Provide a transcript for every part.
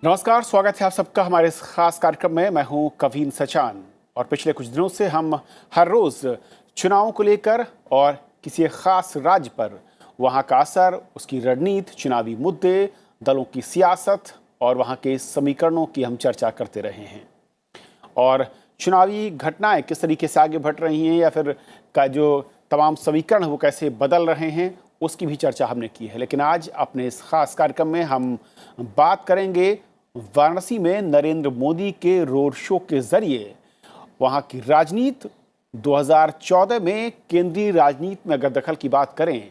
नमस्कार, स्वागत है आप सबका हमारे इस खास कार्यक्रम में। मैं हूं कवीन सचान और पिछले कुछ दिनों से हम हर रोज चुनावों को लेकर और किसी एक खास राज्य पर वहां का असर, उसकी रणनीति, चुनावी मुद्दे, दलों की सियासत और वहां के समीकरणों की हम चर्चा करते रहे हैं। और चुनावी घटनाएं किस तरीके से आगे बढ़ रही हैं या फिर का जो तमाम समीकरण वो कैसे बदल रहे हैं उसकी भी चर्चा हमने की है। लेकिन आज अपने इस खास कार्यक्रम में हम बात करेंगे वाराणसी में नरेंद्र मोदी के रोड शो के जरिए वहां की राजनीति। 2014 में केंद्रीय राजनीति में अगर दखल की बात करें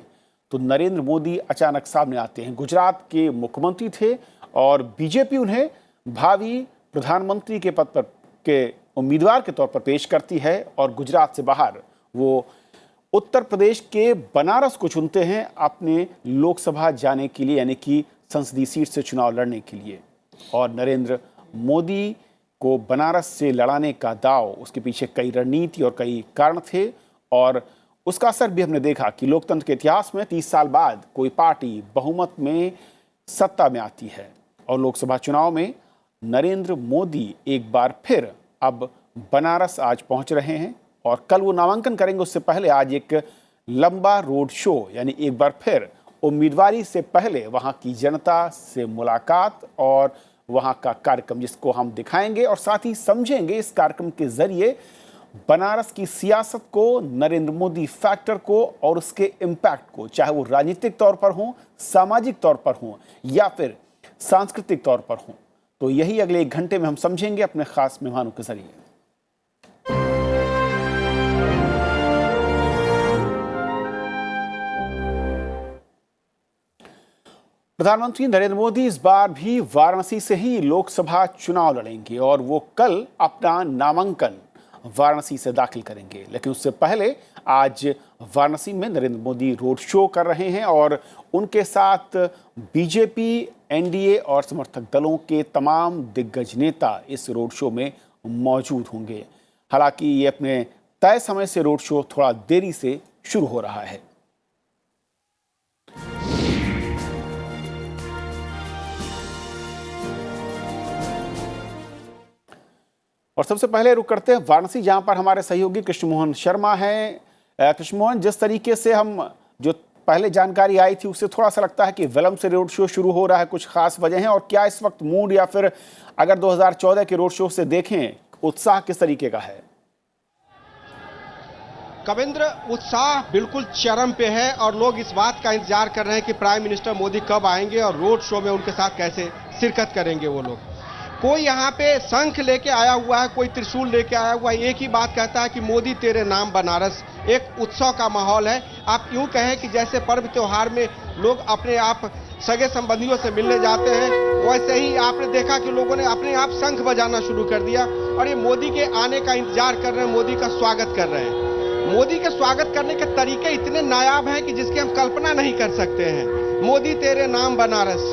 तो नरेंद्र मोदी अचानक सामने आते हैं। गुजरात के मुख्यमंत्री थे और बीजेपी उन्हें भावी प्रधानमंत्री के पद पर के उम्मीदवार के तौर पर पेश करती है और गुजरात से बाहर वो उत्तर प्रदेश के बनारस को चुनते हैं अपने लोकसभा जाने के लिए, यानी कि संसदीय सीट से चुनाव लड़ने के लिए। और नरेंद्र मोदी को बनारस से लड़ाने का दाव, उसके पीछे कई रणनीति और कई कारण थे और उसका असर भी हमने देखा कि लोकतंत्र के इतिहास में 30 साल बाद कोई पार्टी बहुमत में सत्ता में आती है। और लोकसभा चुनाव में नरेंद्र मोदी एक बार फिर अब बनारस आज पहुंच रहे हैं और कल वो नामांकन करेंगे। उससे पहले आज एक लंबा रोड शो, यानी एक बार फिर उम्मीदवारी से पहले वहां की जनता से मुलाकात और वहां का कार्यक्रम, जिसको हम दिखाएंगे और साथ ही समझेंगे इस कार्यक्रम के जरिए बनारस की सियासत को, नरेंद्र मोदी फैक्टर को और उसके इम्पैक्ट को, चाहे वो राजनीतिक तौर पर हो, सामाजिक तौर पर हो या फिर सांस्कृतिक तौर पर हो। तो यही अगले 1 घंटे में हम समझेंगे अपने खास मेहमानों के जरिए। प्रधानमंत्री नरेंद्र मोदी इस बार भी वाराणसी से ही लोकसभा चुनाव लड़ेंगे और वो कल अपना नामांकन वाराणसी से दाखिल करेंगे। लेकिन उससे पहले आज वाराणसी में नरेंद्र मोदी रोड शो कर रहे हैं और उनके साथ बीजेपी, एनडीए और समर्थक दलों के तमाम दिग्गज नेता इस रोड शो में मौजूद होंगे। हालांकि ये अपने तय समय से रोड शो थोड़ा देरी से शुरू हो रहा है। और सबसे पहले रुक करते हैं वाराणसी, जहां पर हमारे सहयोगी कृष्ण मोहन शर्मा हैं। कृष्ण मोहन, जिस तरीके से हम जो पहले जानकारी आई थी उससे थोड़ा सा लगता है कि विलंब से रोड शो शुरू हो रहा है, कुछ खास वजह है? और क्या इस वक्त मूड या फिर अगर 2014 के रोड शो से देखें उत्साह किस तरीके का है? कविंद्र, उत्साह बिल्कुल चरम पे है और लोग इस बात का इंतजार कर रहे हैं कि प्राइम मिनिस्टर मोदी कब आएंगे और रोड शो में उनके साथ कैसे शिरकत करेंगे वो लोग। कोई यहाँ पे शंख लेके आया हुआ है, कोई त्रिशूल लेके आया हुआ है, एक ही बात कहता है कि मोदी तेरे नाम बनारस। एक उत्सव का माहौल है। आप यूं कहें कि जैसे पर्व त्योहार में लोग अपने आप सगे संबंधियों से मिलने जाते हैं, वैसे ही आपने देखा कि लोगों ने अपने आप शंख बजाना शुरू कर दिया और ये मोदी के आने का इंतजार कर रहे हैं, मोदी का स्वागत कर रहे हैं। मोदी के स्वागत करने के तरीके इतने नायाब हैं कि जिसकी हम कल्पना नहीं कर सकते हैं। मोदी तेरे नाम बनारस,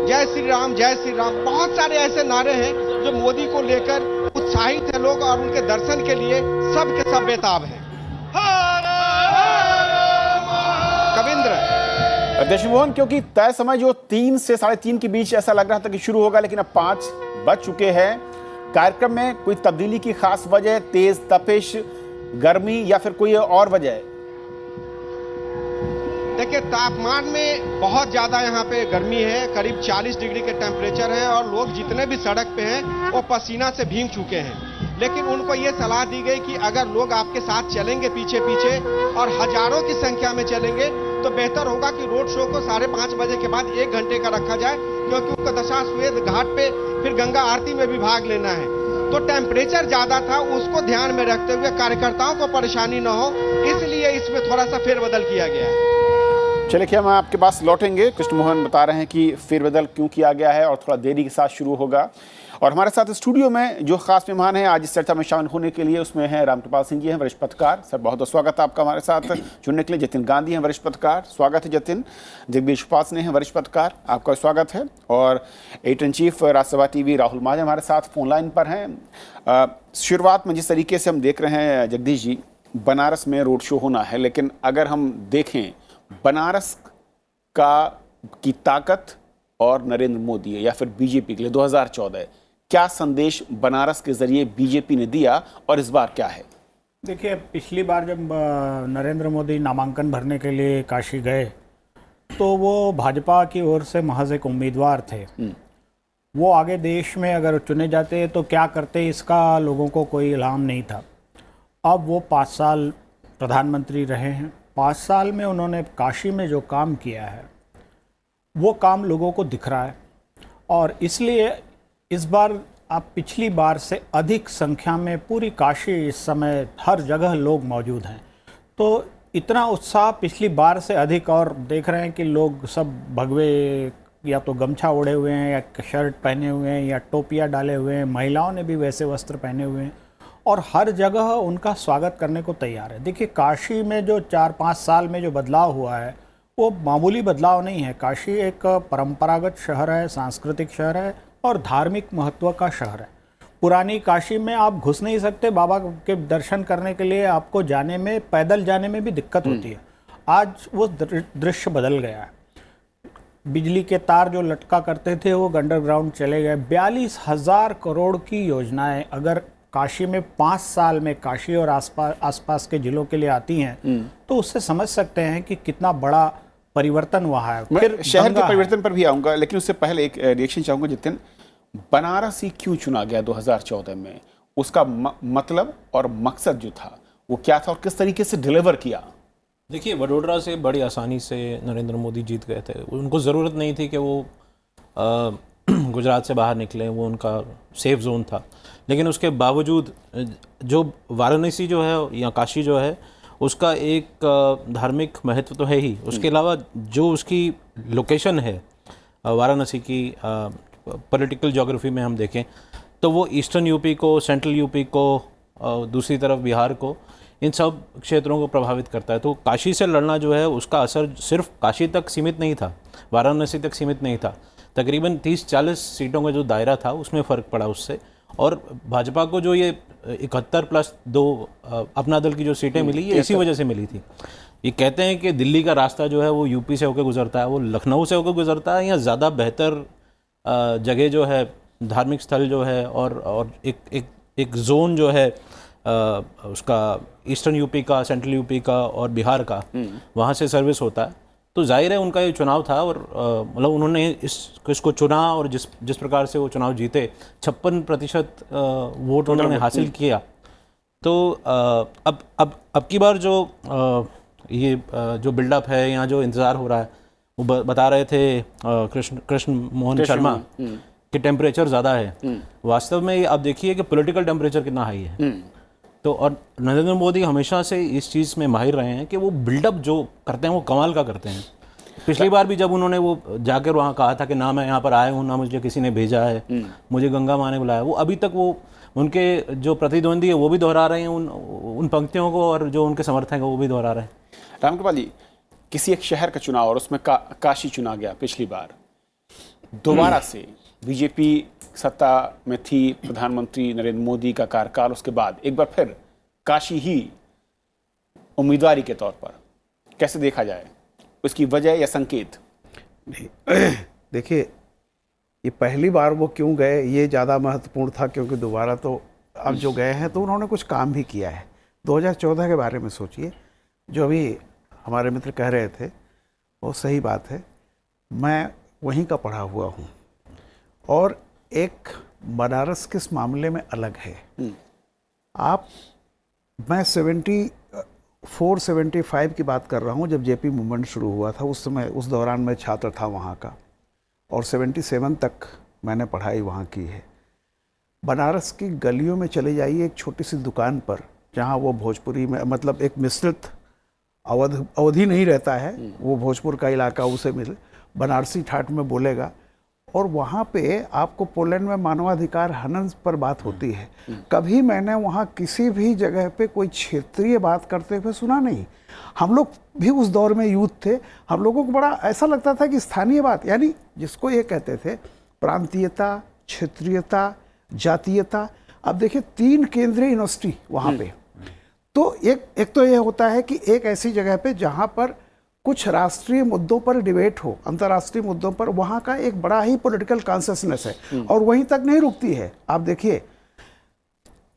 जय श्री राम, जय श्री राम, बहुत सारे ऐसे नारे हैं जो मोदी को लेकर उत्साहित है लोग और उनके दर्शन के लिए सब के सब बेताब हैं। कविंद्र, कृष्ण मोहन, क्योंकि तय समय जो 3 से 3:30 के बीच ऐसा लग रहा था कि शुरू होगा, लेकिन अब 5 बज चुके हैं। कार्यक्रम में कोई तब्दीली की खास वजह, तेज तपिश, गर्मी या फिर कोई और वजह? देखिए, तापमान में बहुत ज्यादा यहाँ पे गर्मी है, करीब 40 डिग्री के टेम्परेचर है और लोग जितने भी सड़क पे हैं वो पसीना से भीग चुके हैं। लेकिन उनको ये सलाह दी गई कि अगर लोग आपके साथ चलेंगे पीछे पीछे और हजारों की संख्या में चलेंगे तो बेहतर होगा कि रोड शो को 5:30 बजे के बाद 1 घंटे का रखा जाए, क्योंकि उनको दशाश्वमेध घाट पे फिर गंगा आरती में भी भाग लेना है। तो टेम्परेचर ज्यादा था, उसको ध्यान में रखते हुए कार्यकर्ताओं को परेशानी न हो, इसलिए इसमें थोड़ा सा फेरबदल किया गया है। चलिए, हम आपके पास लौटेंगे। कृष्ण मोहन बता रहे हैं कि फेरबदल क्यों किया गया है और थोड़ा देरी के साथ शुरू होगा। और हमारे साथ स्टूडियो में जो खास मेहमान हैं आज इस चर्चा में शामिल होने के लिए, उसमें हैं रामकृपाल सिंह जी, हैं वरिष्ठ पत्रकार। सर, बहुत बहुत स्वागत है आपका हमारे साथ जुड़ने के लिए। जतिन गांधी हैं, वरिष्ठ पत्रकार, स्वागत है जतिन। जगदीश उपासने हैं, वरिष्ठ पत्रकार, आपका स्वागत है। और editor in chief Rajya Sabha TV Rahul Mahajan हमारे साथ फोन लाइन पर हैं। शुरुआत में जिस तरीके से हम देख रहे हैं जगदीश जी, बनारस में रोड शो होना है, लेकिन अगर हम देखें बनारस की ताकत और नरेंद्र मोदी या फिर बीजेपी के लिए 2014, क्या संदेश बनारस के जरिए बीजेपी ने दिया और इस बार क्या है? देखिए, पिछली बार जब नरेंद्र मोदी नामांकन भरने के लिए काशी गए तो वो भाजपा की ओर से महज एक उम्मीदवार थे। वो आगे देश में अगर चुने जाते तो क्या करते, इसका लोगों को कोई इल्हाम नहीं था। अब वो 5 साल प्रधानमंत्री रहे हैं। 5 साल में उन्होंने काशी में जो काम किया है वो काम लोगों को दिख रहा है, और इसलिए इस बार आप पिछली बार से अधिक संख्या में पूरी काशी इस समय हर जगह लोग मौजूद हैं। तो इतना उत्साह पिछली बार से अधिक, और देख रहे हैं कि लोग सब भगवे या तो गमछा ओढ़े हुए हैं या शर्ट पहने हुए हैं या टोपियाँ डाले हुए हैं, महिलाओं ने भी वैसे वस्त्र पहने हुए हैं और हर जगह उनका स्वागत करने को तैयार है। देखिए, काशी में जो 4-5 साल में जो बदलाव हुआ है वो मामूली बदलाव नहीं है। काशी एक परंपरागत शहर है, सांस्कृतिक शहर है और धार्मिक महत्व का शहर है। पुरानी काशी में आप घुस नहीं सकते, बाबा के दर्शन करने के लिए आपको जाने में, पैदल जाने में भी दिक्कत होती है। आज वो दृश्य बदल गया है। बिजली के तार जो लटका करते थे वो अंडरग्राउंड चले गए। 42,000 करोड़ की योजनाएं अगर काशी में 5 साल में काशी और आसपास के जिलों के लिए आती हैं तो उससे समझ सकते हैं कि कितना बड़ा परिवर्तन वहाँ है। फिर शहर के परिवर्तन पर भी आऊंगा, लेकिन उससे पहले एक रिएक्शन चाहूंगा। जितिन, बनारस ही क्यों चुना गया 2014 में? उसका मतलब और मकसद जो था वो क्या था और किस तरीके से डिलीवर किया? देखिए, वडोदरा से बड़ी आसानी से नरेंद्र मोदी जीत गए थे। उनको ज़रूरत नहीं थी कि वो गुजरात से बाहर निकले, वो उनका सेफ जोन था। लेकिन उसके बावजूद जो वाराणसी जो है या काशी जो है उसका एक धार्मिक महत्व तो है ही, उसके अलावा जो उसकी लोकेशन है वाराणसी की पॉलिटिकल ज्योग्राफी में हम देखें तो वो ईस्टर्न यूपी को, सेंट्रल यूपी को, दूसरी तरफ बिहार को, इन सब क्षेत्रों को प्रभावित करता है। तो काशी से लड़ना जो है उसका असर सिर्फ काशी तक सीमित नहीं था, वाराणसी तक सीमित नहीं था। तकरीबन 30-40 सीटों का जो दायरा था उसमें फ़र्क पड़ा उससे। और भाजपा को जो ये 71+2 अपना दल की जो सीटें मिली ये इसी वजह से मिली थी। ये कहते हैं कि दिल्ली का रास्ता जो है वो यूपी से होकर गुजरता है, वो लखनऊ से होकर गुजरता है, या ज़्यादा बेहतर जगह जो है, धार्मिक स्थल जो है और एक जोन जो है उसका ईस्टर्न यूपी का, सेंट्रल यूपी का और बिहार का, वहाँ से सर्विस होता है। तो जाहिर है उनका ये चुनाव था और मतलब उन्होंने इसको चुना और जिस प्रकार से वो चुनाव जीते, 56% वोट उन्होंने हासिल किया। तो अब की बार जो ये जो बिल्डअप है या जो इंतज़ार हो रहा है, वो बता रहे थे कृष्ण मोहन शर्मा कि टेम्परेचर ज़्यादा है। वास्तव में आप देखिए कि पॉलिटिकल टेम्परेचर कितना हाई है। तो और नरेंद्र मोदी हमेशा से इस चीज़ में माहिर रहे हैं कि वो बिल्डअप जो करते हैं वो कमाल का करते हैं। पिछली बार भी जब उन्होंने वो जाकर वहाँ कहा था कि ना मैं यहाँ पर आया हूँ, ना मुझे किसी ने भेजा है, मुझे गंगा माँ ने बुलाया, वो अभी तक वो उनके जो प्रतिद्वंदी है वो भी दोहरा रहे हैं उन पंक्तियों को, और जो उनके समर्थक हैं वो भी दोहरा रहे हैं। रामकृपाल जी, किसी एक शहर का चुनाव और उसमें काशी चुना गया पिछली बार, दोबारा से बीजेपी सत्ता में थी, प्रधानमंत्री नरेंद्र मोदी का कार्यकाल, उसके बाद एक बार फिर काशी ही उम्मीदवारी के तौर पर, कैसे देखा जाए उसकी वजह या संकेत? देखिए, ये पहली बार वो क्यों गए ये ज़्यादा महत्वपूर्ण था, क्योंकि दोबारा तो अब जो गए हैं तो उन्होंने कुछ काम भी किया है। 2014 के बारे में सोचिए, जो अभी हमारे मित्र कह रहे थे वो सही बात है। मैं वहीं का पढ़ा हुआ हूँ और एक बनारस किस मामले में अलग है। मैं 74-75 की बात कर रहा हूँ, जब जेपी मूवमेंट शुरू हुआ था। उस समय, उस दौरान मैं छात्र था वहाँ का, और 77 तक मैंने पढ़ाई वहाँ की है। बनारस की गलियों में चले जाइए, एक छोटी सी दुकान पर, जहाँ वो भोजपुरी में, मतलब एक मिश्रित अवधि नहीं रहता है, वो भोजपुर का इलाका उसे मिले, बनारसी ठाट में बोलेगा, और वहाँ पे आपको पोलैंड में मानवाधिकार हनन पर बात होती है। कभी मैंने वहाँ किसी भी जगह पे कोई क्षेत्रीय बात करते हुए सुना नहीं। हम लोग भी उस दौर में यूथ थे, हम लोगों को बड़ा ऐसा लगता था कि स्थानीय बात, यानी जिसको ये कहते थे प्रांतीयता, क्षेत्रीयता, जातीयता। अब देखिए 3 केंद्रीय यूनिवर्सिटी वहाँ पे, तो एक तो ये होता है कि एक ऐसी जगह पे जहाँ पर कुछ राष्ट्रीय मुद्दों पर डिबेट हो, अंतर्राष्ट्रीय मुद्दों पर, वहाँ का एक बड़ा ही पॉलिटिकल कॉन्शसनेस है और वहीं तक नहीं रुकती है। आप देखिए,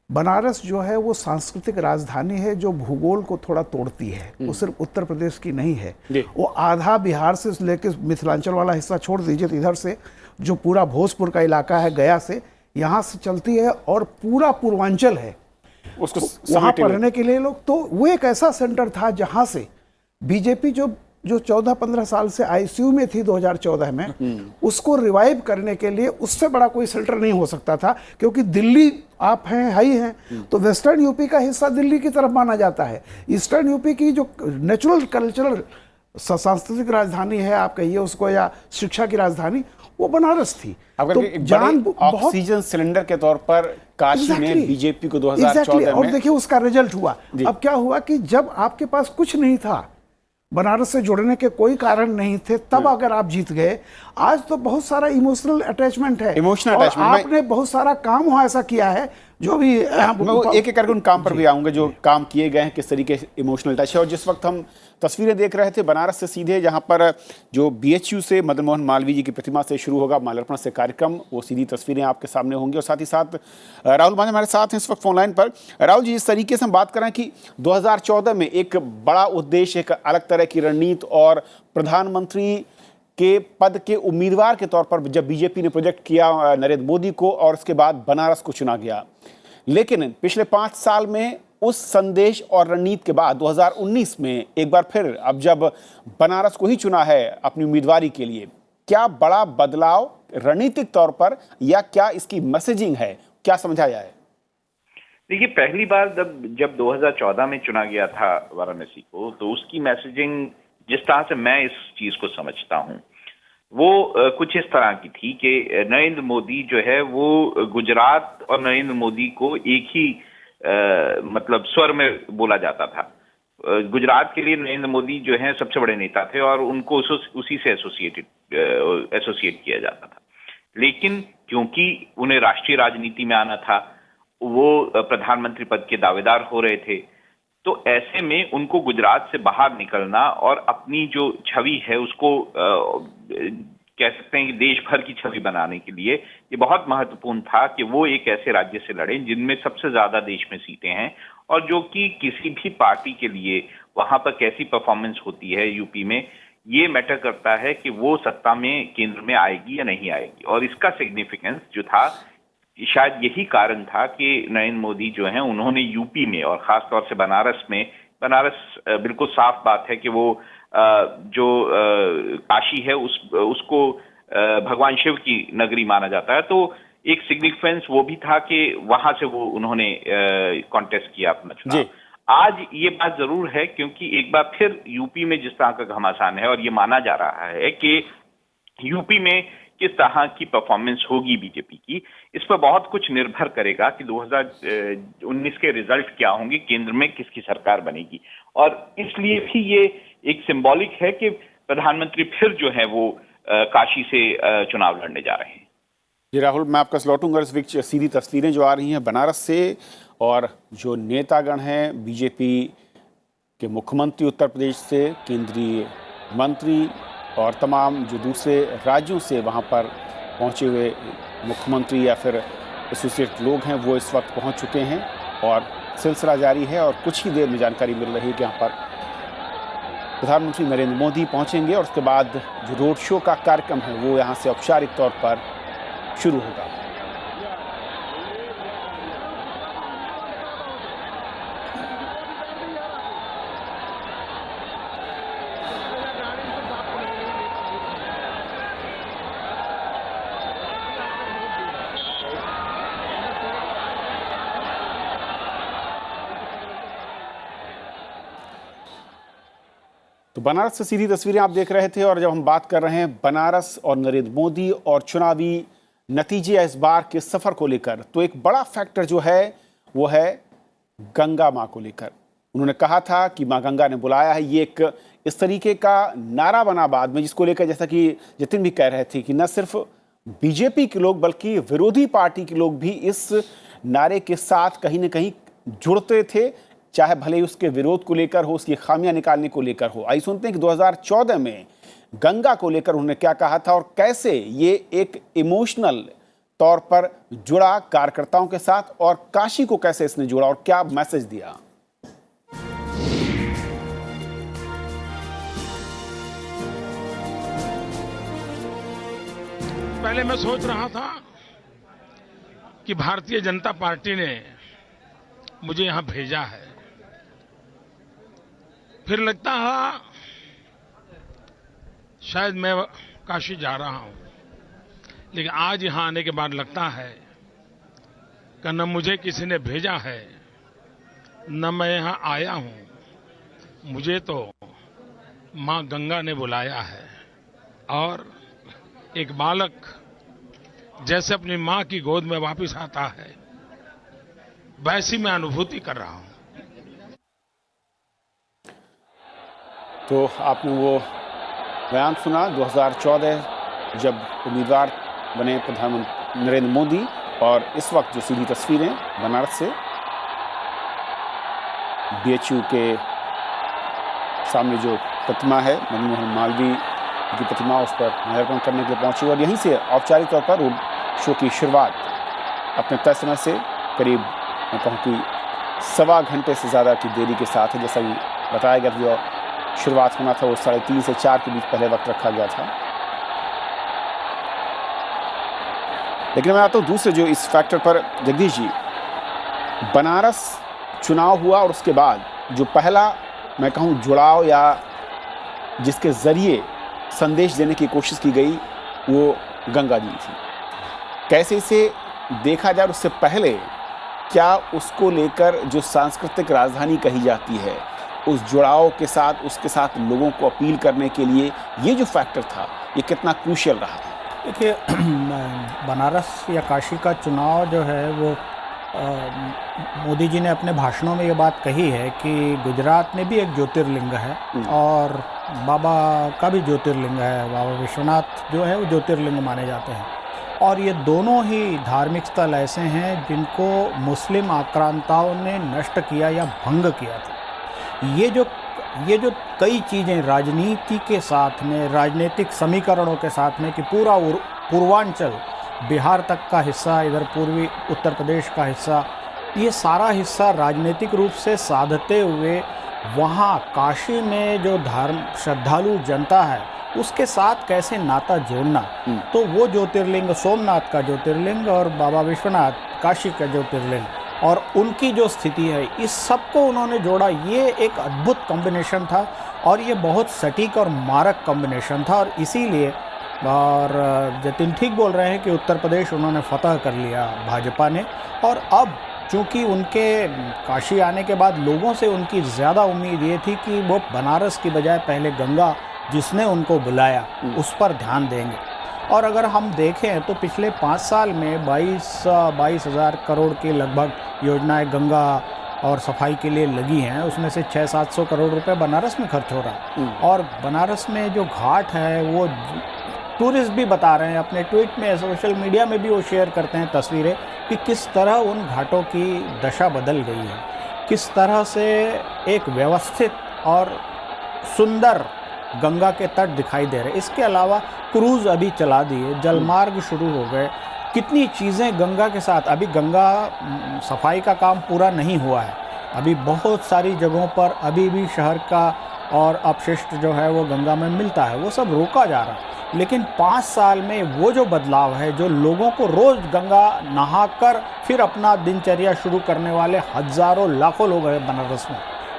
बनारस जो है वो सांस्कृतिक राजधानी है जो भूगोल को थोड़ा तोड़ती है। वो सिर्फ उत्तर प्रदेश की नहीं है, वो आधा बिहार से लेकर मिथिलांचल वाला हिस्सा छोड़ दीजिए, तो इधर से जो पूरा भोजपुर का इलाका है, गया से, यहाँ से चलती है और पूरा पूर्वांचल है उसको वहाँ पढ़ने के लिए लोग। तो वो एक ऐसा सेंटर था जहाँ से बीजेपी जो 14-15 साल से आईसीयू में थी 2014 में, उसको रिवाइव करने के लिए उससे बड़ा कोई सेंटर नहीं हो सकता था, क्योंकि दिल्ली आप हैं, हाई हैं, तो वेस्टर्न यूपी का हिस्सा दिल्ली की तरफ माना जाता है। ईस्टर्न यूपी की जो नेचुरल कल्चरल सांस्कृतिक राजधानी है, आप कहिए उसको, या शिक्षा की राजधानी, वो बनारस थी। तो जान ऑक्सीजन सिलेंडर के तौर पर काशी ने बीजेपी को 2014 और में, देखिए उसका रिजल्ट हुआ। अब क्या हुआ कि जब आपके पास कुछ नहीं था, बनारस से जुड़ने के कोई कारण नहीं थे, तब अगर आप जीत गए, आज तो बहुत सारा इमोशनल अटैचमेंट है, और आपने बहुत सारा काम वहां ऐसा किया है जो भी एक एक करके उन काम पर भी आऊंगा जो काम किए गए हैं, किस तरीके से इमोशनल टच है। और जिस वक्त हम तस्वीरें देख रहे थे बनारस से सीधे, जहां पर जो बीएचयू से मदन मोहन मालवीय जी की प्रतिमा से शुरू होगा माल्यार्पण से कार्यक्रम, वो सीधी तस्वीरें आपके सामने होंगी। और साथ ही साथ राहुल मांझी हमारे साथ हैं इस वक्त फोनलाइन पर। राहुल जी, इस तरीके से हम बात कर रहे हैं कि 2014 में एक बड़ा उद्देश्य, एक अलग तरह की रणनीति और प्रधानमंत्री के पद के उम्मीदवार के तौर पर जब बीजेपी ने प्रोजेक्ट किया नरेंद्र मोदी को, और उसके बाद बनारस को चुना गया। लेकिन पिछले 5 साल में उस संदेश और रणनीति के बाद 2019 में एक बार फिर अब जब बनारस को ही चुना है अपनी उम्मीदवारी के लिए, क्या बड़ा बदलाव रणनीतिक तौर पर, या क्या इसकी मैसेजिंग है, क्या समझा जाए? देखिए, पहली बार जब 2014 में चुना गया था वाराणसी को, तो उसकी मैसेजिंग जिस तरह से मैं इस चीज को समझता हूं, वो कुछ इस तरह की थी कि नरेंद्र मोदी जो है वो गुजरात और नरेंद्र मोदी को एक ही मतलब स्वर में बोला जाता था। गुजरात के लिए नरेंद्र मोदी जो है सबसे बड़े नेता थे और उनको उसी से एसोसिएट किया जाता था। लेकिन क्योंकि उन्हें राष्ट्रीय राजनीति में आना था, वो प्रधानमंत्री पद के दावेदार हो रहे थे, तो ऐसे में उनको गुजरात से बाहर निकलना और अपनी जो छवि है उसको कह सकते हैं कि देश भर की छवि बनाने के लिए ये बहुत महत्वपूर्ण था कि वो एक ऐसे राज्य से लड़ें जिनमें सबसे ज्यादा देश में सीटें हैं, और जो कि किसी भी पार्टी के लिए वहां पर कैसी परफॉर्मेंस होती है यूपी में, ये मैटर करता है कि वो सत्ता में केंद्र में आएगी या नहीं आएगी। और इसका सिग्निफिकेंस जो था, शायद यही कारण था कि नरेंद्र मोदी जो हैं उन्होंने यूपी में और खास तौर से बनारस बिल्कुल साफ बात है कि वो जो काशी है उसको भगवान शिव की नगरी माना जाता है, तो एक सिग्निफिकेंस वो भी था कि वहां से वो उन्होंने कॉन्टेस्ट किया अपना चुनाव। आज ये बात जरूर है, क्योंकि एक बार फिर यूपी में जिस तरह का घमासान है और ये माना जा रहा है कि यूपी में किस तरह की परफॉर्मेंस होगी बीजेपी की, इस पर बहुत कुछ निर्भर करेगा कि 2019 के रिजल्ट क्या होंगे, केंद्र में किसकी सरकार बनेगी। और इसलिए भी ये एक सिंबॉलिक है कि प्रधानमंत्री फिर जो है वो काशी से चुनाव लड़ने जा रहे हैं। जी राहुल, मैं आपका लौटूंगा इस बीच सीधी तस्वीरें जो आ रही हैं बनारस से, और जो नेतागण हैं बीजेपी के, मुख्यमंत्री उत्तर प्रदेश से, केंद्रीय मंत्री और तमाम जो दूसरे राज्यों से वहां पर पहुंचे हुए मुख्यमंत्री या फिर एसोसिएट लोग हैं, वो इस वक्त पहुंच चुके हैं और सिलसिला जारी है। और कुछ ही देर में जानकारी मिल रही है कि यहाँ पर प्रधानमंत्री नरेंद्र मोदी पहुंचेंगे और उसके बाद जो रोड शो का कार्यक्रम है वो यहाँ से औपचारिक तौर पर शुरू होगा। तो बनारस से सीधी तस्वीरें आप देख रहे थे, और जब हम बात कर रहे हैं बनारस और नरेंद्र मोदी और चुनावी नतीजे इस बार के सफर को लेकर, तो एक बड़ा फैक्टर जो है वो है गंगा माँ को लेकर। उन्होंने कहा था कि माँ गंगा ने बुलाया है, ये एक इस तरीके का नारा बना बाद में, जिसको लेकर जैसा कि जितिन भी कह रहे थे कि न सिर्फ बीजेपी के लोग बल्कि विरोधी पार्टी के लोग भी इस नारे के साथ कहीं न कहीं जुड़ते थे, चाहे भले ही उसके विरोध को लेकर हो, उसकी खामियां निकालने को लेकर हो। आइए सुनते हैं कि 2014 में गंगा को लेकर उन्होंने क्या कहा था और कैसे ये एक इमोशनल तौर पर जुड़ा कार्यकर्ताओं के साथ और काशी को कैसे इसने जोड़ा और क्या मैसेज दिया। पहले मैं सोच रहा था कि भारतीय जनता पार्टी ने मुझे यहां भेजा है, फिर लगता है शायद मैं काशी जा रहा हूं, लेकिन आज यहां आने के बाद लगता है कि न मुझे किसी ने भेजा है न मैं यहां आया हूं, मुझे तो मां गंगा ने बुलाया है। और एक बालक जैसे अपनी मां की गोद में वापस आता है, वैसी मैं अनुभूति कर रहा हूं। तो आपने वो बयान सुना 2014 जब उम्मीदवार बने प्रधानमंत्री नरेंद्र मोदी, और इस वक्त जो सीधी तस्वीरें बनारस से बीएचयू के सामने जो प्रतिमा है मदन मोहन मालवीय की प्रतिमा, उस पर माल्यार्पण करने के लिए पहुंचे और यहीं से औपचारिक तौर पर रोड शो की शुरुआत अपने तय समय से करीब मैं कहूँ कि 1.25 घंटे से ज़्यादा की देरी के साथ है। जैसा कि बताया गया, जो शुरुआत होना था वो 3:30 से 4 के बीच पहले वक्त रखा गया था। लेकिन मैं आता हूँ दूसरे जो इस फैक्टर पर, जगदीश जी, बनारस चुनाव हुआ और उसके बाद जो पहला मैं कहूँ जुड़ाव या जिसके ज़रिए संदेश देने की कोशिश की गई वो गंगा जी थी। कैसे इसे देखा जाए, उससे पहले क्या उसको लेकर जो सांस्कृतिक राजधानी कही जाती है, उस जुड़ाव के साथ उसके साथ लोगों को अपील करने के लिए ये जो फैक्टर था ये कितना क्रूशियल रहा? देखिए, बनारस या काशी का चुनाव जो है वो मोदी जी ने अपने भाषणों में ये बात कही है कि गुजरात में भी एक ज्योतिर्लिंग है और बाबा का भी ज्योतिर्लिंग है, बाबा विश्वनाथ जो है वो ज्योतिर्लिंग माने जाते हैं। और ये दोनों ही धार्मिक स्थल ऐसे हैं जिनको मुस्लिम आक्रांताओं ने नष्ट किया या भंग किया था। ये जो कई चीज़ें राजनीति के साथ में, राजनीतिक समीकरणों के साथ में कि पूरा पूर्वांचल, बिहार तक का हिस्सा, इधर पूर्वी उत्तर प्रदेश का हिस्सा, ये सारा हिस्सा राजनीतिक रूप से साधते हुए वहाँ काशी में जो श्रद्धालु जनता है उसके साथ कैसे नाता जोड़ना, तो वो ज्योतिर्लिंग, सोमनाथ का ज्योतिर्लिंग और बाबा विश्वनाथ काशी का ज्योतिर्लिंग और उनकी जो स्थिति है, इस सब को उन्होंने जोड़ा। ये एक अद्भुत कॉम्बिनेशन था और ये बहुत सटीक और मारक कॉम्बिनेशन था। और इसीलिए, और जतिन ठीक बोल रहे हैं कि उत्तर प्रदेश उन्होंने फतह कर लिया भाजपा ने, और अब चूँकि उनके काशी आने के बाद लोगों से उनकी ज़्यादा उम्मीद ये थी कि वो बनारस की बजाय पहले गंगा जिसने उनको बुलाया उस पर ध्यान देंगे। और अगर हम देखें तो पिछले 5 साल में 22,000 करोड़ के लगभग योजनाएं गंगा और सफाई के लिए लगी हैं, उसमें से 600-700 करोड़ रुपए बनारस में खर्च हो रहा है। और बनारस में जो घाट है वो टूरिस्ट भी बता रहे हैं, अपने ट्वीट में, सोशल मीडिया में भी वो शेयर करते हैं तस्वीरें कि किस तरह उन घाटों की दशा बदल गई है, किस तरह से एक व्यवस्थित और सुंदर गंगा के तट दिखाई दे रहे। इसके अलावा क्रूज़ अभी चला दिए, जलमार्ग शुरू हो गए, कितनी चीज़ें गंगा के साथ। अभी गंगा सफाई का काम पूरा नहीं हुआ है, अभी बहुत सारी जगहों पर अभी भी शहर का और अपशिष्ट जो है वो गंगा में मिलता है, वो सब रोका जा रहा है। लेकिन 5 साल में वो जो बदलाव है, जो लोगों को रोज़ गंगा नहाकर फिर अपना दिनचर्या शुरू करने वाले हज़ारों लाखों लोग हैं बनारस में,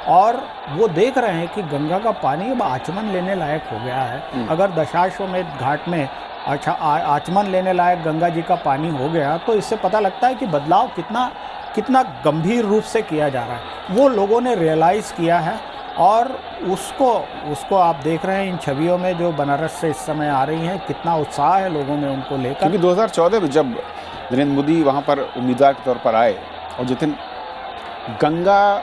और वो देख रहे हैं कि गंगा का पानी अब आचमन लेने लायक हो गया है। अगर दशाश्वमेध घाट में आचमन लेने लायक गंगा जी का पानी हो गया तो इससे पता लगता है कि बदलाव कितना गंभीर रूप से किया जा रहा है। वो लोगों ने रियलाइज़ किया है और उसको आप देख रहे हैं इन छवियों में जो बनारस से इस समय आ रही हैं, कितना उत्साह है लोगों में उनको लेकर। क्योंकि 2014 में जब नरेंद्र मोदी वहाँ पर उम्मीदवार के तौर पर आए और जितने गंगा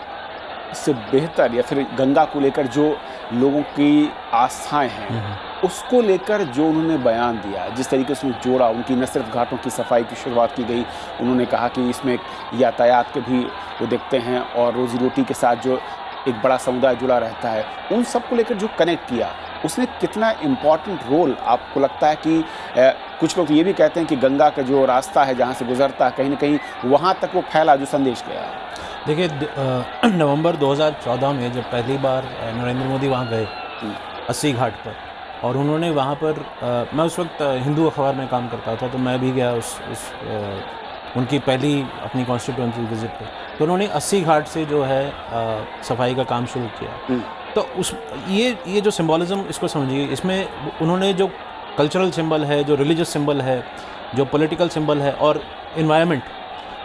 से बेहतर या फिर गंगा को लेकर जो लोगों की आस्थाएं हैं उसको लेकर जो उन्होंने बयान दिया, जिस तरीके से जोड़ा, उनकी न सिर्फ घाटों की सफाई की शुरुआत की गई, उन्होंने कहा कि इसमें यातायात के भी वो देखते हैं और रोजी रोटी के साथ जो एक बड़ा समुदाय जुड़ा रहता है, उन सब को लेकर जो कनेक्ट किया, उसने कितना इम्पॉर्टेंट रोल आपको लगता है कि कुछ लोग ये भी कहते हैं कि गंगा का जो रास्ता है जहाँ से गुजरता है, कहीं ना कहीं वहाँ तक वो फैला जो संदेश गया। देखिए, नवंबर 2014 में जब पहली बार नरेंद्र मोदी वहाँ गए 80 घाट पर, और उन्होंने वहाँ पर मैं उस वक्त हिंदू अखबार में काम करता था, तो मैं भी गया उनकी पहली अपनी कॉन्स्टिट्यूंसी विजिट पे, तो उन्होंने 80 घाट से जो है सफाई का काम शुरू किया। तो ये जो सिंबॉलिज्म, इसको समझिए, इसमें उन्होंने जो कल्चरल सिंबल है, जो रिलीजियस सिंबल है, जो पॉलिटिकल सिंबल है और इन्वायरमेंट,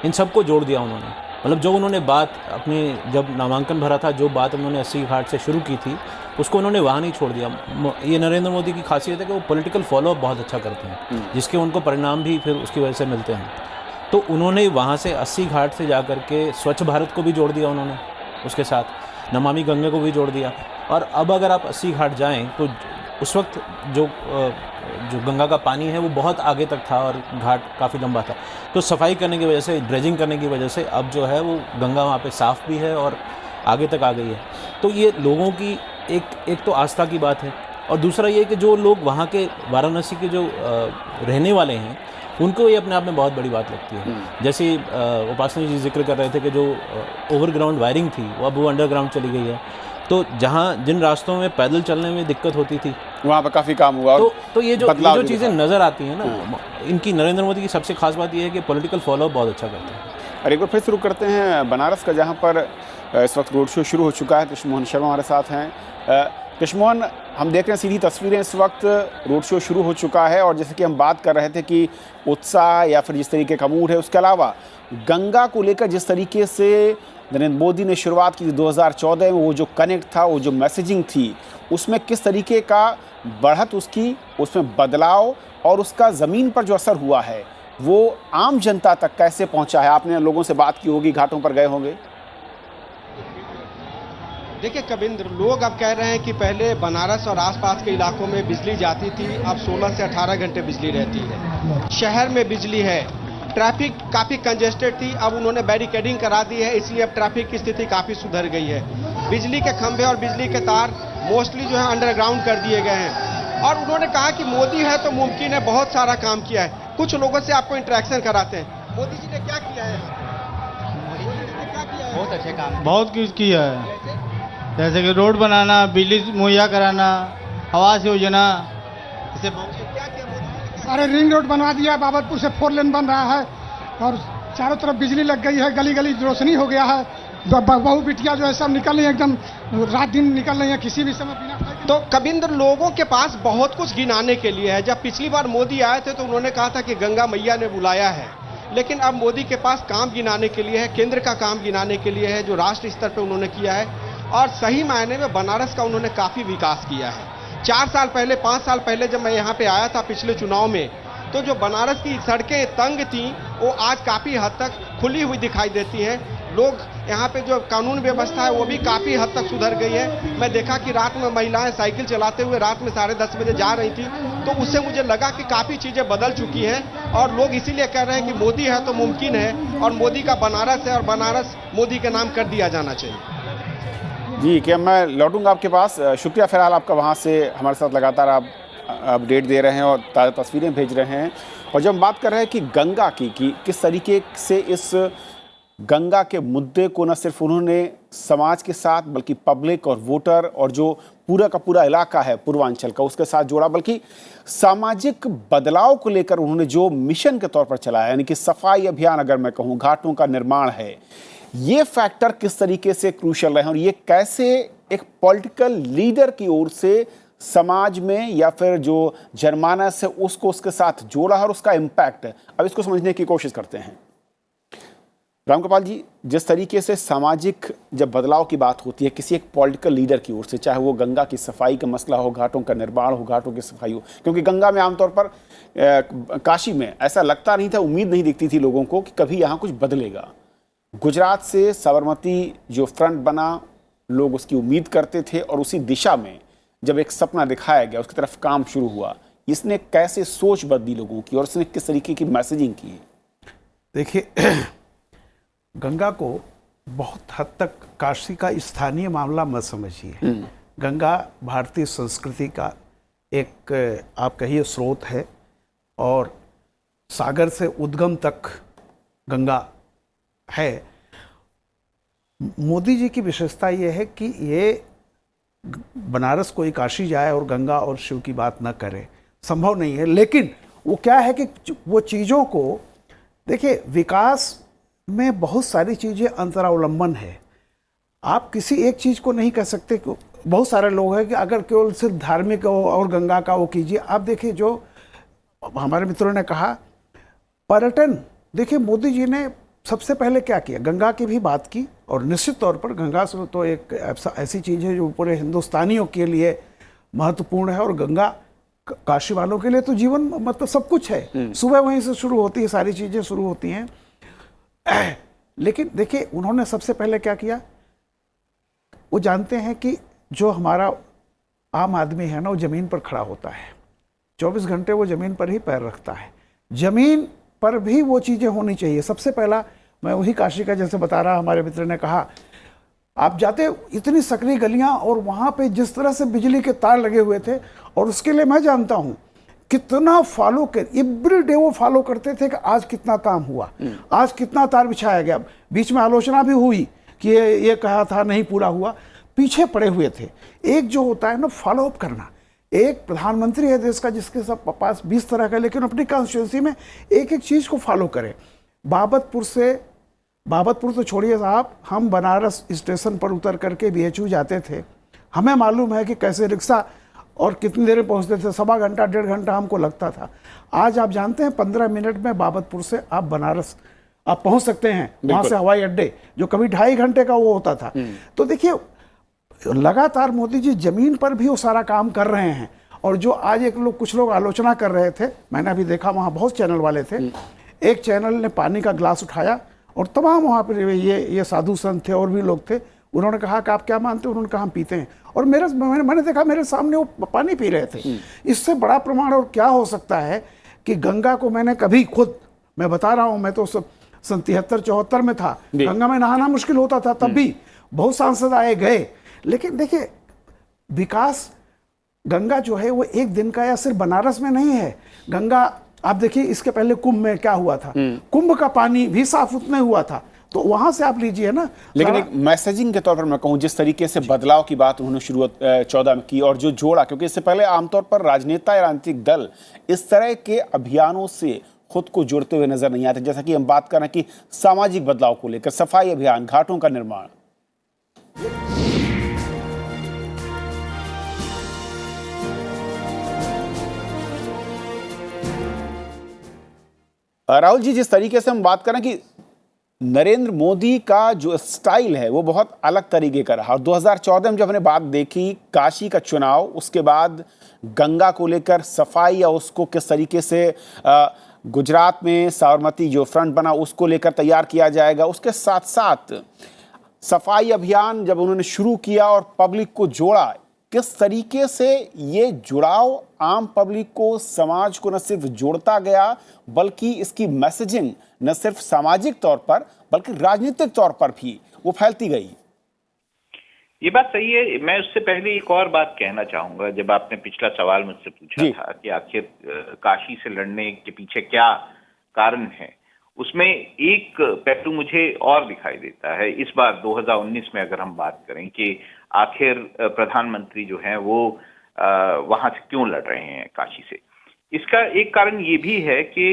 इन सब को जोड़ दिया उन्होंने। मतलब जो उन्होंने बात अपने जब नामांकन भरा था, जो बात उन्होंने 80 घाट से शुरू की थी, उसको उन्होंने वहाँ नहीं छोड़ दिया। ये नरेंद्र मोदी की खासियत है कि वो पॉलिटिकल फॉलोअप बहुत अच्छा करते हैं, जिसके उनको परिणाम भी फिर उसकी वजह से मिलते हैं। तो उन्होंने वहाँ से 80 घाट से जा कर के स्वच्छ भारत को भी जोड़ दिया उन्होंने, उसके साथ नमामि गंगे को भी जोड़ दिया। और अब अगर आप 80 घाट जाएँ तो उस वक्त जो गंगा का पानी है वो बहुत आगे तक था और घाट काफ़ी लंबा था, तो सफाई करने की वजह से, ड्रेजिंग करने की वजह से अब जो है वो गंगा वहाँ पे साफ़ भी है और आगे तक आ गई है। तो ये लोगों की एक तो आस्था की बात है, और दूसरा ये कि जो लोग वहाँ के वाराणसी के जो रहने वाले हैं, उनको ये अपने आप में बहुत बड़ी बात लगती है। जैसे उपासना जी जिक्र कर रहे थे कि जो ओवरग्राउंड वायरिंग थी वो अब वो अंडरग्राउंड चली गई है, तो जिन रास्तों में पैदल चलने में दिक्कत होती थी वहाँ पर काफ़ी काम हुआ। तो ये जो चीज़ें नज़र आती हैं ना, इनकी नरेंद्र मोदी की सबसे खास बात ये है कि पॉलिटिकल फॉलोअप बहुत अच्छा करते हैं। और एक बार फिर शुरू करते हैं बनारस का, जहाँ पर इस वक्त रोड शो शुरू हो चुका है। कृष्णमोहन शर्मा हमारे साथ हैं। कृष्णमोहन, हम देख रहे हैं सीधी तस्वीरें, इस वक्त रोड शो शुरू हो चुका है, और जैसे कि हम बात कर रहे थे कि उत्साह या फिर जिस तरीके का मूड है, उसके अलावा गंगा को लेकर जिस तरीके से नरेंद्र मोदी ने शुरुआत की 2014 में, वो जो कनेक्ट था, वो जो मैसेजिंग थी, उसमें किस तरीके का बढ़त उसकी, उसमें बदलाव और उसका ज़मीन पर जो असर हुआ है वो आम जनता तक कैसे पहुंचा है? आपने लोगों से बात की होगी, घाटों पर गए होंगे। देखिए कविंद्र, लोग अब कह रहे हैं कि पहले बनारस और आसपास के इलाकों में बिजली जाती थी, अब 16 से 18 घंटे बिजली रहती है। शहर में बिजली है, ट्रैफिक काफ़ी कंजेस्टेड थी, अब उन्होंने बैरिकेडिंग करा दी है, इसलिए अब ट्रैफिक की स्थिति काफ़ी सुधर गई है। बिजली के खंभे और बिजली के तार मोस्टली जो है अंडरग्राउंड कर दिए गए हैं, और उन्होंने कहा कि मोदी है तो मुमकिन है, बहुत सारा काम किया है। कुछ लोगों से आपको इंटरेक्शन कराते हैं। मोदी जी ने क्या किया है? बहुत अच्छे काम, बहुत कुछ किया है, जैसे कि रोड बनाना, बिजली मुहैया कराना, आवास योजना, इसे सारे रिंग रोड बनवा दिया, बाबतपुर से 4 लेन बन रहा है, और चारों तरफ बिजली लग गई है, गली गली रोशनी हो गया है, बहू बिटिया जो है सब निकल रही है, एकदम रात दिन निकल रही है, किसी भी समय बिना। तो कविंद्र, लोगों के पास बहुत कुछ गिनाने के लिए है। जब पिछली बार मोदी आए थे तो उन्होंने कहा था कि गंगा मैया ने बुलाया है, लेकिन अब मोदी के पास काम गिनाने के लिए है, केंद्र का काम गिनाने के लिए है, जो राष्ट्र स्तर पर उन्होंने किया है, और सही मायने में बनारस का उन्होंने काफ़ी विकास किया है। 4 साल पहले, 5 साल पहले जब मैं यहाँ पे आया था पिछले चुनाव में, तो जो बनारस की सड़कें तंग थीं वो आज काफ़ी हद तक खुली हुई दिखाई देती हैं। लोग यहाँ पे जो कानून व्यवस्था है वो भी काफ़ी हद तक सुधर गई है। मैं देखा कि रात में महिलाएं साइकिल चलाते हुए रात में 10:30 बजे जा रही थी, तो उससे मुझे लगा कि काफ़ी चीज़ें बदल चुकी हैं, और लोग इसीलिए कह रहे हैं कि मोदी है तो मुमकिन है, और मोदी का बनारस है, और बनारस मोदी के नाम कर दिया जाना चाहिए। जी, क्या मैं लौटूंगा आपके पास। शुक्रिया फिलहाल आपका, वहाँ से हमारे साथ लगातार आप अपडेट दे रहे हैं और ताज़ा तस्वीरें भेज रहे हैं। और जब हम बात कर रहे हैं कि गंगा की किस तरीके से इस गंगा के मुद्दे को न सिर्फ उन्होंने समाज के साथ, बल्कि पब्लिक और वोटर और जो पूरा का पूरा इलाका है पूर्वांचल का, उसके साथ जोड़ा, बल्कि सामाजिक बदलाव को लेकर उन्होंने जो मिशन के तौर पर चलाया, यानी कि सफाई अभियान, अगर मैं कहूँ घाटों का निर्माण है, ये फैक्टर किस तरीके से क्रूशल रहे हैं, और ये कैसे एक पॉलिटिकल लीडर की ओर से समाज में या फिर जो जनमानस है उसको उसके साथ जोड़ा है और उसका इम्पैक्ट है, अब इसको समझने की कोशिश करते हैं। रामगोपाल जी, जिस तरीके से सामाजिक जब बदलाव की बात होती है किसी एक पॉलिटिकल लीडर की ओर से, चाहे वो गंगा की सफाई का मसला हो, घाटों का निर्माण हो, घाटों की सफाई हो, क्योंकि गंगा में आमतौर पर काशी में ऐसा लगता नहीं था, उम्मीद नहीं दिखती थी लोगों को कि कभी यहाँ कुछ बदलेगा। गुजरात से साबरमती जो फ्रंट बना, लोग उसकी उम्मीद करते थे और उसी दिशा में जब एक सपना दिखाया गया, उसकी तरफ काम शुरू हुआ, इसने कैसे सोच बदली लोगों की और इसने किस तरीके की मैसेजिंग की? देखिए, गंगा को बहुत हद तक काशी का स्थानीय मामला मत समझिए। गंगा भारतीय संस्कृति का एक आप कहिए स्रोत है और सागर से उद्गम तक गंगा है। मोदी जी की विशेषता ये है कि ये बनारस कोई काशी जाए और गंगा और शिव की बात न करे, संभव नहीं है। लेकिन वो क्या है कि वो चीज़ों को देखिए, विकास में बहुत सारी चीज़ें अंतरावलंबन है। आप किसी एक चीज़ को नहीं कह सकते कि बहुत सारे लोग हैं कि अगर केवल सिर्फ धार्मिक और गंगा का वो कीजिए। आप देखिए, जो हमारे मित्रों ने कहा पर्यटन, देखिए मोदी जी ने सबसे पहले क्या किया, गंगा की भी बात की और निश्चित तौर पर गंगा से तो एक ऐसी चीज़ है जो पूरे हिंदुस्तानियों के लिए महत्वपूर्ण है और गंगा काशी वालों के लिए तो जीवन मतलब सब कुछ है। सुबह वहीं से शुरू होती है, सारी चीज़ें शुरू होती हैं। लेकिन देखिए, उन्होंने सबसे पहले क्या किया, वो जानते हैं कि जो हमारा आम आदमी है ना, वो ज़मीन पर खड़ा होता है, 24 घंटे वो ज़मीन पर ही पैर रखता है। ज़मीन पर भी वो चीज़ें होनी चाहिए। सबसे पहला मैं वही काशी का जैसे बता रहा, हमारे मित्र ने कहा, आप जाते इतनी सकरी गलियां और वहाँ पे जिस तरह से बिजली के तार लगे हुए थे, और उसके लिए मैं जानता हूँ कितना फॉलो कर, एवरी डे वो फॉलो करते थे कि आज कितना काम हुआ, आज कितना तार बिछाया गया। बीच में आलोचना भी हुई कि ये कहा था नहीं पूरा हुआ, पीछे पड़े हुए थे। एक जो होता है ना फॉलो अप करना, एक प्रधानमंत्री है देश का जिसके सब पास 20 तरह का, लेकिन अपनी कॉन्स्टिट्यूंसी में एक एक चीज़ को फॉलो करे। बाबतपुर तो छोड़िए साहब, हम बनारस स्टेशन पर उतर करके BHU जाते थे, हमें मालूम है कि कैसे रिक्शा और कितनी देर में पहुंचते थे, 1.25 घंटा 1.5 घंटा हमको लगता था। आज आप जानते हैं 15 मिनट में बाबतपुर से आप बनारस आप पहुंच सकते हैं, वहां से हवाई अड्डे जो कभी 2.5 घंटे का वो होता था। तो देखिए, लगातार मोदी जी जमीन पर भी वो सारा काम कर रहे हैं। और जो आज कुछ लोग आलोचना कर रहे थे, मैंने अभी देखा वहाँ बहुत चैनल वाले थे, एक चैनल ने पानी का ग्लास उठाया और तमाम वहाँ पर ये साधु संत थे और भी लोग थे, उन्होंने कहा कि आप क्या मानते हैं, उन्होंने कहा हम पीते हैं। और मैंने देखा मेरे सामने वो पानी पी रहे थे। इससे बड़ा प्रमाण और क्या हो सकता है कि गंगा को मैंने कभी खुद, मैं बता रहा हूँ, मैं तो 73-74 में था, गंगा में नहाना मुश्किल होता था, तब भी बहुत सांसद आए गए। लेकिन देखिए, विकास गंगा जो है वो एक दिन का या सिर्फ बनारस में नहीं है। गंगा आप देखिए, इसके पहले कुंभ में क्या हुआ था, कुंभ का पानी भी साफ उतना हुआ था, तो वहां से आप लीजिए ना। लेकिन एक मैसेजिंग के तौर पर मैं कहूं, जिस तरीके से बदलाव की बात उन्होंने शुरुआत 14 में की और जो जोड़ा, क्योंकि इससे पहले आमतौर पर राजनेता या राजनीतिक दल इस तरह के अभियानों से खुद को जोड़ते हुए नजर नहीं आते। जैसा कि हम बात कर रहे हैं कि सामाजिक बदलाव को लेकर सफाई अभियान, घाटों का निर्माण। राहुल जी, जिस तरीके से हम बात करें कि नरेंद्र मोदी का जो स्टाइल है वो बहुत अलग तरीके का रहा, और 2014 में जब हमने बात देखी काशी का चुनाव, उसके बाद गंगा को लेकर सफाई या उसको किस तरीके से गुजरात में साबरमती जो फ्रंट बना उसको लेकर तैयार किया जाएगा, उसके साथ साथ सफाई अभियान जब उन्होंने शुरू किया और पब्लिक को जोड़ा, किस तरीके से ये जुड़ाव आम पब्लिक को, समाज को न सिर्फ जोड़ता गया बल्कि इसकी मैसेजिंग न सिर्फ सामाजिक तौर पर बल्कि राजनीतिक तौर पर भी वो फैलती गई। ये बात सही है। मैं उससे पहले एक और बात कहना चाहूंगा। जब आपने पिछला सवाल मुझसे पूछा था कि आखिर काशी से लड़ने के पीछे क्या कारण है, उसमें एक पहलू मुझे और दिखाई देता है इस बार 2019 में, अगर हम बात करें कि आखिर प्रधानमंत्री जो हैं वो वहां से क्यों लड़ रहे हैं काशी से। इसका एक कारण ये भी है कि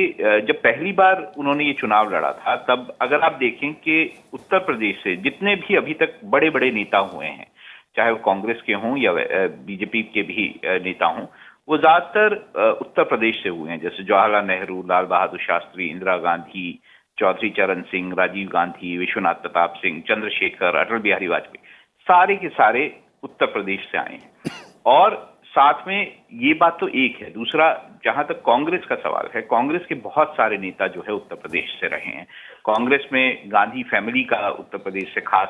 जब पहली बार उन्होंने ये चुनाव लड़ा था, तब अगर आप देखें कि उत्तर प्रदेश से जितने भी अभी तक बड़े बड़े नेता हुए हैं, चाहे वो कांग्रेस के हों या बीजेपी के भी नेता हों, वो ज्यादातर उत्तर प्रदेश से हुए हैं। जैसे जवाहरलाल नेहरू, लाल बहादुर शास्त्री, इंदिरा गांधी, चौधरी चरण सिंह, राजीव गांधी, विश्वनाथ प्रताप सिंह, चंद्रशेखर, अटल बिहारी वाजपेयी, सारे के सारे उत्तर प्रदेश से आए हैं। और साथ में ये बात तो एक है। दूसरा, जहां तक कांग्रेस का सवाल है, कांग्रेस के बहुत सारे नेता जो है उत्तर प्रदेश से रहे हैं। कांग्रेस में गांधी फैमिली का उत्तर प्रदेश से खास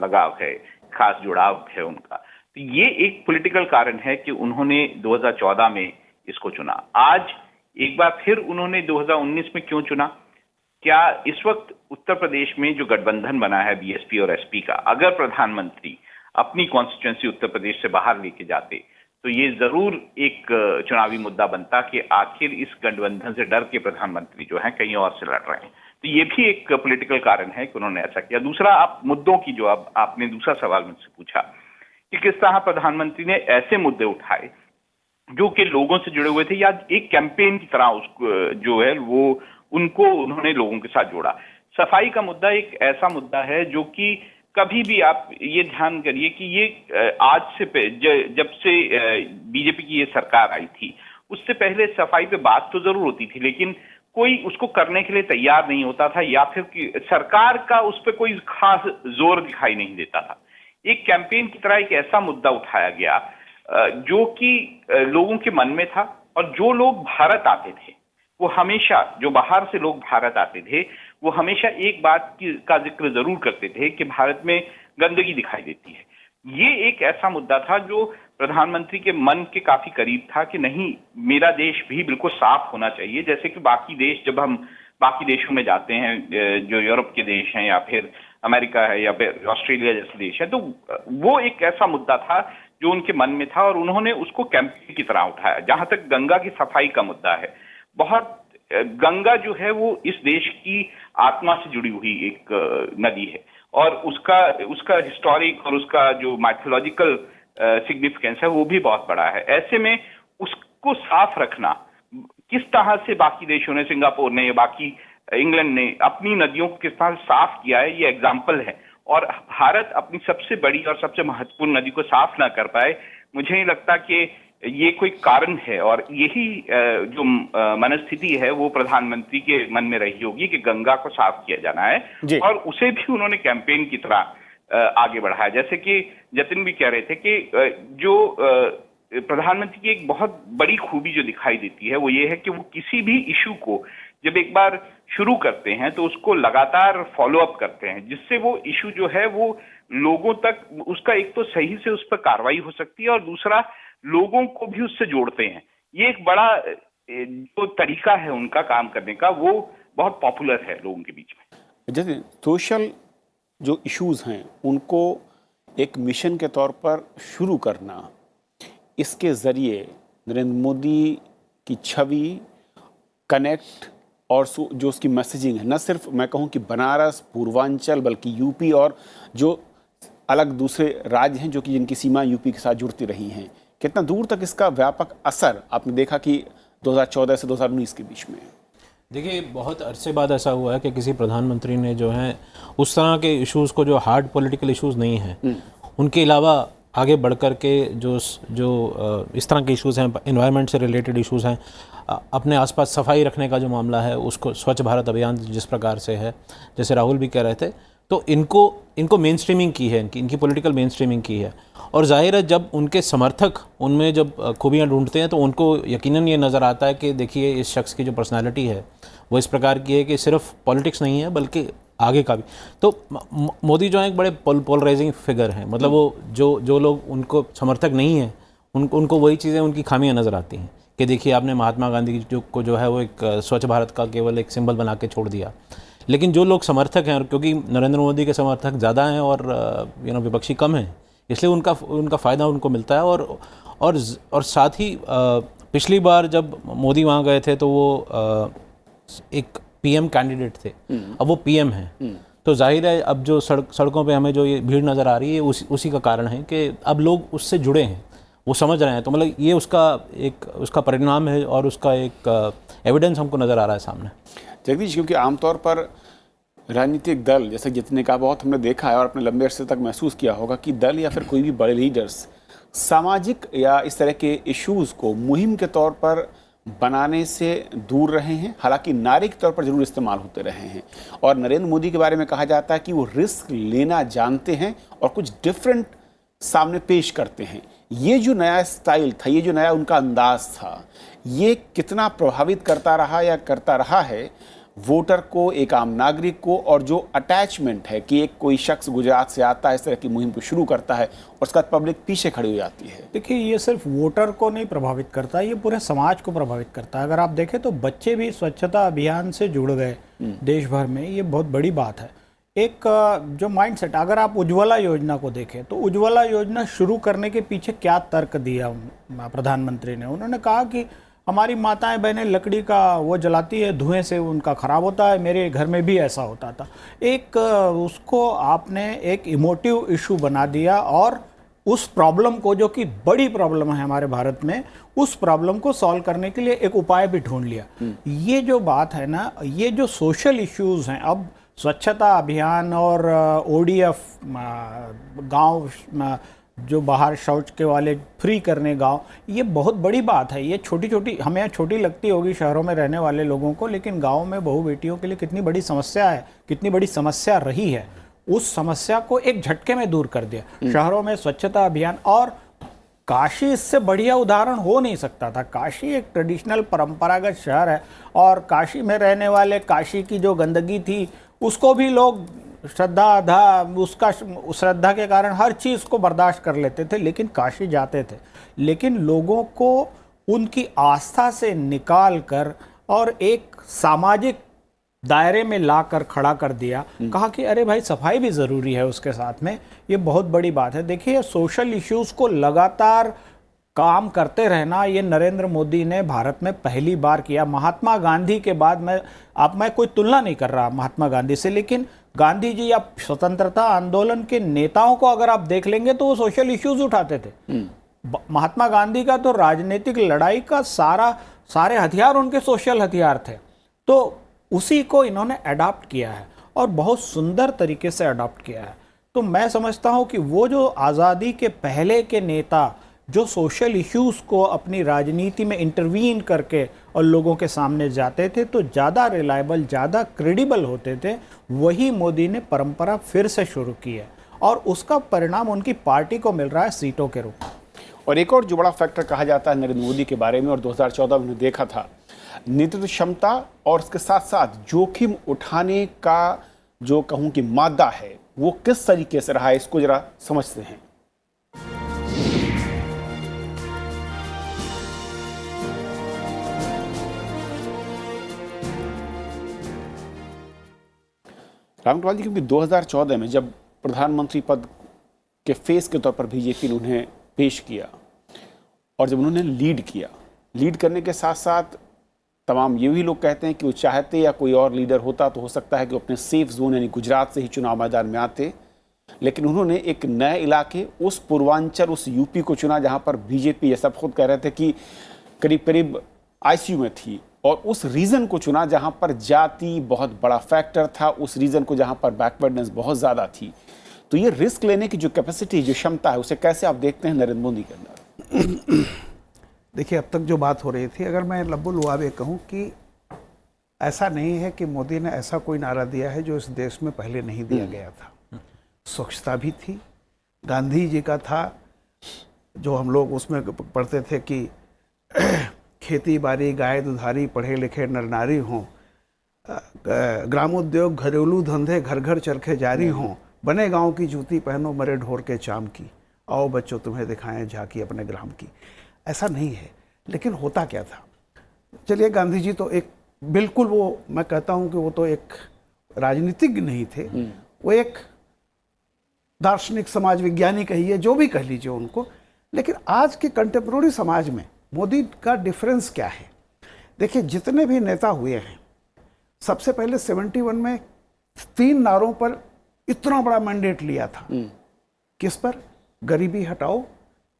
लगाव है, खास जुड़ाव है उनका। तो ये एक पॉलिटिकल कारण है कि उन्होंने 2014 में इसको चुना। आज एक बार फिर उन्होंने 2019 में क्यों चुना? क्या इस वक्त उत्तर प्रदेश में जो गठबंधन बना है बीएसपी और एसपी का, अगर प्रधानमंत्री अपनी कॉन्स्टिट्यूएंसी उत्तर प्रदेश से बाहर लेके जाते तो ये जरूर एक चुनावी मुद्दा बनता कि आखिर इस गठबंधन से डर के प्रधानमंत्री जो हैं कहीं और से लड़ रहे हैं। तो ये भी एक पॉलिटिकल कारण है कि उन्होंने ऐसा किया। दूसरा, आप मुद्दों की जो आपने दूसरा सवाल मुझसे पूछा कि किस तरह प्रधानमंत्री ने ऐसे मुद्दे उठाए जो कि लोगों से जुड़े हुए थे या एक कैंपेन की तरह उसको जो है वो उनको उन्होंने लोगों के साथ जोड़ा। सफाई का मुद्दा एक ऐसा मुद्दा है जो कि कभी भी आप ये ध्यान करिए कि ये आज से जब से बीजेपी की ये सरकार आई थी उससे पहले सफाई पे बात तो जरूर होती थी, लेकिन कोई उसको करने के लिए तैयार नहीं होता था या फिर सरकार का उस पर कोई खास जोर दिखाई नहीं देता था। एक कैंपेन की तरह एक ऐसा मुद्दा उठाया गया जो कि लोगों के मन में था, और जो लोग भारत आते थे वो हमेशा, जो बाहर से लोग भारत आते थे वो हमेशा एक बात का जिक्र जरूर करते थे कि भारत में गंदगी दिखाई देती है। ये एक ऐसा मुद्दा था जो प्रधानमंत्री के मन के काफी करीब था कि नहीं, मेरा देश भी बिल्कुल साफ होना चाहिए। जैसे कि बाकी देश, जब हम बाकी देशों में जाते हैं जो यूरोप के देश हैं या फिर अमेरिका है या फिर ऑस्ट्रेलिया जैसे देश है, तो वो एक ऐसा मुद्दा था जो उनके मन में था और उन्होंने उसको कैंपेन की तरह उठाया। जहां तक गंगा की सफाई का मुद्दा है, बहुत गंगा जो है वो इस देश की आत्मा से जुड़ी हुई एक नदी है और उसका हिस्टोरिक और उसका जो माइथोलॉजिकल सिग्निफिकेंस है वो भी बहुत बड़ा है। ऐसे में उसको साफ रखना, किस तरह से बाकी देशों ने, सिंगापुर ने या बाकी इंग्लैंड ने अपनी नदियों को किस तरह साफ किया है, ये एग्जाम्पल है। और भारत अपनी सबसे बड़ी और सबसे महत्वपूर्ण नदी को साफ ना कर पाए, मुझे नहीं लगता कि ये कोई कारण है। और यही जो मनस्थिति है वो प्रधानमंत्री के मन में रही होगी कि गंगा को साफ किया जाना है और उसे भी उन्होंने कैंपेन की तरह आगे बढ़ाया। जैसे कि जतिन भी कह रहे थे कि जो प्रधानमंत्री की एक बहुत बड़ी खूबी जो दिखाई देती है वो ये है कि वो किसी भी इशू को जब एक बार शुरू करते हैं तो उसको लगातार फॉलो अप करते हैं, जिससे वो इशू जो है वो लोगों तक, उसका एक तो सही से उस पर कार्रवाई हो सकती है और दूसरा लोगों को भी उससे जोड़ते हैं। ये एक बड़ा जो तरीका है उनका काम करने का, वो बहुत पॉपुलर है लोगों के बीच में। जैसे सोशल जो इश्यूज हैं उनको एक मिशन के तौर पर शुरू करना, इसके ज़रिए नरेंद्र मोदी की छवि, कनेक्ट और जो उसकी मैसेजिंग है, न सिर्फ मैं कहूँ कि बनारस, पूर्वांचल, बल्कि यूपी और जो अलग दूसरे राज्य हैं जो कि जिनकी सीमा यूपी के साथ जुड़ती रही हैं, कितना दूर तक इसका व्यापक असर आपने देखा कि 2014 से 2019 के बीच में? देखिए, बहुत अरसे बाद ऐसा हुआ है कि किसी प्रधानमंत्री ने जो है उस तरह के इश्यूज़ को, जो हार्ड पॉलिटिकल इश्यूज़ नहीं हैं, उनके अलावा आगे बढ़ कर के जो इस तरह के इश्यूज़ हैं, एनवायरनमेंट से रिलेटेड इश्यूज़ हैं, अपने आसपास सफाई रखने का जो मामला है उसको, स्वच्छ भारत अभियान जिस प्रकार से है, जैसे राहुल भी कह रहे थे, तो इनको मेन स्ट्रीमिंग की है, इनकी पॉलिटिकल मेन स्ट्रीमिंग की है। और जाहिर है जब उनके समर्थक उनमें जब खूबियाँ ढूंढते हैं तो उनको यकीनन ये नज़र आता है कि देखिए इस शख्स की जो पर्सनालिटी है वो इस प्रकार की है कि सिर्फ पॉलिटिक्स नहीं है बल्कि आगे का भी। तो मोदी जो है एक बड़े पोलराइजिंग फिगर हैं, मतलब वो जो लोग उनको समर्थक नहीं हैं उनको वही चीज़ें, उनकी खामियां नज़र आती हैं कि देखिए आपने महात्मा गांधी को जो है वो एक स्वच्छ भारत का केवल एक सिंबल बना के छोड़ दिया। लेकिन जो लोग समर्थक हैं, और क्योंकि नरेंद्र मोदी के समर्थक ज़्यादा हैं और विपक्षी कम हैं, इसलिए उनका फ़ायदा उनको मिलता है। और साथ ही पिछली बार जब मोदी वहाँ गए थे तो वो एक पीएम कैंडिडेट थे, अब वो पीएम हैं, तो जाहिर है अब जो सड़कों पे हमें जो ये भीड़ नज़र आ रही है उसी का कारण है कि अब लोग उससे जुड़े हैं, वो समझ रहे हैं। तो मतलब ये उसका परिणाम है और उसका एक एविडेंस हमको नज़र आ रहा है सामने। जगदीश, क्योंकि आमतौर पर राजनीतिक दल, जैसे जितने का बहुत हमने देखा है और अपने लंबे अरसे तक महसूस किया होगा कि दल या फिर कोई भी बड़े लीडर्स सामाजिक या इस तरह के इश्यूज़ को मुहिम के तौर पर बनाने से दूर रहे हैं, हालांकि नारे के तौर पर जरूर इस्तेमाल होते रहे हैं। और नरेंद्र मोदी के बारे में कहा जाता है कि वो रिस्क लेना जानते हैं और कुछ डिफरेंट सामने पेश करते हैं। ये जो नया स्टाइल था, ये जो नया उनका अंदाज था, ये कितना प्रभावित करता रहा या करता रहा है वोटर को, एक आम नागरिक को, और जो अटैचमेंट है कि एक कोई शख्स गुजरात से आता है, इस तरह की मुहिम को शुरू करता है और उसका पब्लिक पीछे खड़ी हो जाती है। देखिए, ये सिर्फ वोटर को नहीं प्रभावित करता, ये पूरे समाज को प्रभावित करता है। अगर आप देखें तो बच्चे भी स्वच्छता अभियान से जुड़ गए देश भर में, ये बहुत बड़ी बात है। एक जो माइंडसेट, अगर आप उज्ज्वला योजना को देखें तो उज्ज्वला योजना शुरू करने के पीछे क्या तर्क दिया प्रधानमंत्री ने। उन्होंने कहा कि हमारी माताएं बहनें लकड़ी का वो जलाती है, धुएं से उनका खराब होता है, मेरे घर में भी ऐसा होता था। एक उसको आपने एक इमोटिव इशू बना दिया और उस प्रॉब्लम को, जो कि बड़ी प्रॉब्लम है हमारे भारत में, उस प्रॉब्लम को सॉल्व करने के लिए एक उपाय भी ढूंढ लिया। ये जो बात है ना, ये जो सोशल इश्यूज हैं, अब स्वच्छता अभियान और ODF गांव जो बाहर शौच के वाले फ्री करने गांव, ये बहुत बड़ी बात है। ये छोटी छोटी हमें छोटी लगती होगी शहरों में रहने वाले लोगों को, लेकिन गांव में बहू बेटियों के लिए कितनी बड़ी समस्या है, कितनी बड़ी समस्या रही है। उस समस्या को एक झटके में दूर कर दिया शहरों में स्वच्छता अभियान। और काशी इससे बढ़िया उदाहरण हो नहीं सकता था। काशी एक ट्रेडिशनल परंपरागत शहर है और काशी में रहने वाले, काशी की जो गंदगी थी उसको भी लोग श्रद्धा के कारण हर चीज़ को बर्दाश्त कर लेते थे, लेकिन काशी जाते थे। लेकिन लोगों को उनकी आस्था से निकाल कर और एक सामाजिक दायरे में लाकर खड़ा कर दिया, कहा कि अरे भाई सफाई भी ज़रूरी है उसके साथ में। ये बहुत बड़ी बात है। देखिए, सोशल इश्यूज़ को लगातार काम करते रहना, ये नरेंद्र मोदी ने भारत में पहली बार किया। महात्मा गांधी के बाद मैं कोई तुलना नहीं कर रहा महात्मा गांधी से, लेकिन गांधी जी या स्वतंत्रता आंदोलन के नेताओं को अगर आप देख लेंगे तो वो सोशल इश्यूज उठाते थे। महात्मा गांधी का तो राजनीतिक लड़ाई का सारे हथियार उनके सोशल हथियार थे। तो उसी को इन्होंने अडॉप्ट किया है और बहुत सुंदर तरीके से अडॉप्ट किया है। तो मैं समझता हूँ कि वो जो आज़ादी के पहले के नेता जो सोशल इश्यूज़ को अपनी राजनीति में इंटरवीन करके और लोगों के सामने जाते थे, तो ज़्यादा रिलायबल, ज़्यादा क्रेडिबल होते थे, वही मोदी ने परंपरा फिर से शुरू की है और उसका परिणाम उनकी पार्टी को मिल रहा है सीटों के रूप में। और एक और जो बड़ा फैक्टर कहा जाता है नरेंद्र मोदी के बारे में, और 2014 में उन्होंने देखा था, नेतृत्व क्षमता और उसके साथ साथ जोखिम उठाने का जो कहूँ कि मादा है, वो किस तरीके से रहा है, इसको जरा समझते हैं। रामकृपाल जी, क्योंकि 2014 में जब प्रधानमंत्री पद के फेस के तौर पर बीजेपी ने उन्हें पेश किया और जब उन्होंने लीड करने के साथ साथ तमाम ये भी लोग कहते हैं कि वो चाहते या कोई और लीडर होता तो हो सकता है कि वो अपने सेफ जोन यानी गुजरात से ही चुनाव मैदान में आते, लेकिन उन्होंने एक नए इलाके, उस पूर्वांचल, उस यूपी को चुना जहाँ पर बीजेपी, ये सब खुद कह रहे थे कि करीब करीब ICU में थी, और उस रीजन को चुना जहां पर जाति बहुत बड़ा फैक्टर था, उस रीजन को जहां पर बैकवर्डनेस बहुत ज़्यादा थी। तो ये रिस्क लेने की जो कैपेसिटी, जो क्षमता है, उसे कैसे आप देखते हैं नरेंद्र मोदी के अंदर? देखिए, अब तक जो बात हो रही थी, अगर मैं लब्बुल लुआबे कहूँ कि ऐसा नहीं है कि मोदी ने ऐसा कोई नारा दिया है जो इस देश में पहले नहीं दिया गया था। स्वच्छता भी थी, गांधी जी का था जो हम लोग उसमें पढ़ते थे कि खेती बाड़ी, गाय दुधारी, पढ़े लिखे नर नारी हों, ग्रामोद्योग, घरेलू धंधे घर घर चरखे जारी हों, बने गांव की जूती पहनो, मरे ढोर के चाम की, आओ बच्चों तुम्हें दिखाएं झांकी अपने ग्राम की। ऐसा नहीं है, लेकिन होता क्या था? चलिए, गांधी जी तो एक बिल्कुल, वो मैं कहता हूं कि वो तो एक राजनीतिज्ञ नहीं थे, वो एक दार्शनिक, समाज विज्ञानी कहिए, जो भी कह लीजिए उनको। लेकिन आज के कंटेम्प्रोरी समाज में मोदी का डिफरेंस क्या है? देखिए, जितने भी नेता हुए हैं, सबसे पहले 71 में 3 नारों पर इतना बड़ा मैंडेट लिया था। किस पर? गरीबी हटाओ,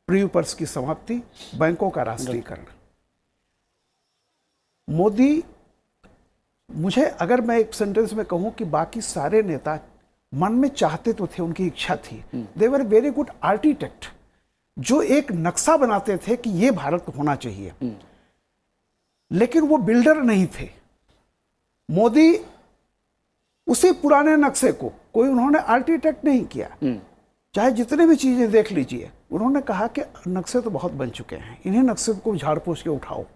प्रीपर्स की समाप्ति, बैंकों का राष्ट्रीयकरण। मोदी, मुझे अगर मैं एक सेंटेंस में कहूं कि बाकी सारे नेता मन में चाहते तो थे, उनकी इच्छा थी, दे वर वेरी गुड आर्किटेक्ट, जो एक नक्शा बनाते थे कि ये भारत होना चाहिए, लेकिन वो बिल्डर नहीं थे। मोदी उसी पुराने नक्शे को, कोई उन्होंने आर्किटेक्ट नहीं किया। चाहे जितने भी चीजें देख लीजिए, उन्होंने कहा कि नक्शे तो बहुत बन चुके हैं, इन्हीं नक्शे को झाड़ पोछ के उठाओ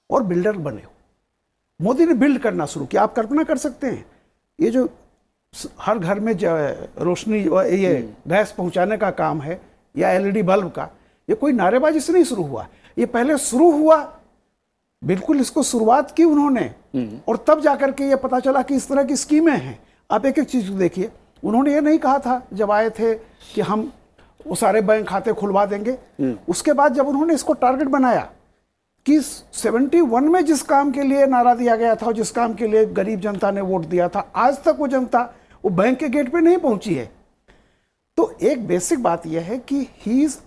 और बिल्डर बने हो। मोदी ने बिल्ड करना शुरू किया। आप कल्पना कर सकते हैं, ये जो हर घर में जो रोशनी ये गैस पहुंचाने का काम है या एलईडी बल्ब का, ये कोई नारेबाजी से नहीं शुरू हुआ, ये पहले शुरू हुआ, बिल्कुल इसको शुरुआत की उन्होंने, और तब जाकर के ये पता चला कि इस तरह की स्कीमें हैं। आप एक एक चीज देखिए, उन्होंने ये नहीं कहा था जब आए थे कि हम वो सारे बैंक खाते खुलवा देंगे। उसके बाद जब उन्होंने इसको टारगेट बनाया कि 71 में जिस काम के लिए नारा दिया गया था और जिस काम के लिए गरीब जनता ने वोट दिया था, आज तक वो जनता वो बैंक के गेट पे नहीं पहुंची है। तो एक बेसिक बात यह है कि he is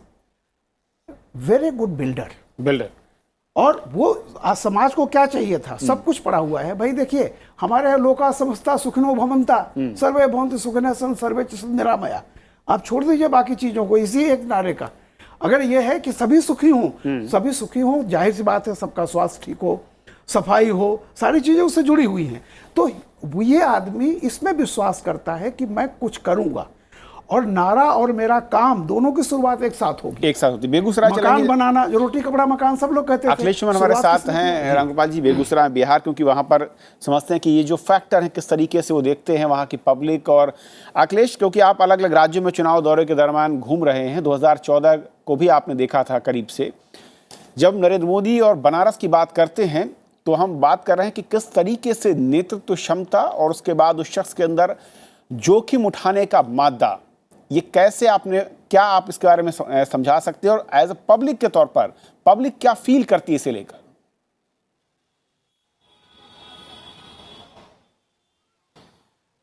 very good builder. और वो आज समाज को क्या चाहिए था, सब कुछ पड़ा हुआ है भाई। देखिए, हमारे यहाँ लोका समस्ता सुखिनो भवंता सर्वे भवन्तु सुखिनः सन्तु सर्वे च सन्तु निरामया। आप छोड़ दीजिए बाकी चीजों को, इसी एक नारे का अगर ये है कि सभी सुखी हों, जाहिर सी बात है सबका स्वास्थ्य ठीक हो, सफाई हो, सारी चीजें उससे जुड़ी हुई हैं। तो ये आदमी इसमें विश्वास करता है कि मैं कुछ करूंगा, और नारा और मेरा काम दोनों की शुरुआत एक साथ होती। बेगूसराय मकान बनाना, जो रोटी कपड़ा मकान सब लोग कहते हैं। अखिलेश हमारे साथ हैं, रामगोपाल जी, बेगूसराय बिहार, क्योंकि वहां पर समझते हैं कि ये जो फैक्टर है किस तरीके से वो देखते हैं वहां की पब्लिक। और अखिलेश, क्योंकि आप अलग अलग राज्यों में चुनाव दौरे के दरमियान घूम रहे हैं, 2014 को भी आपने देखा था करीब से, जब नरेंद्र मोदी और बनारस की बात करते हैं तो हम बात कर रहे हैं कि किस तरीके से नेतृत्व क्षमता और उसके बाद उस शख्स के अंदर जोखिम उठाने का मादा, ये कैसे क्या आप इसके बारे में समझा सकते हैं, और एज ए पब्लिक के तौर पर पब्लिक क्या फील करती है इसे लेकर?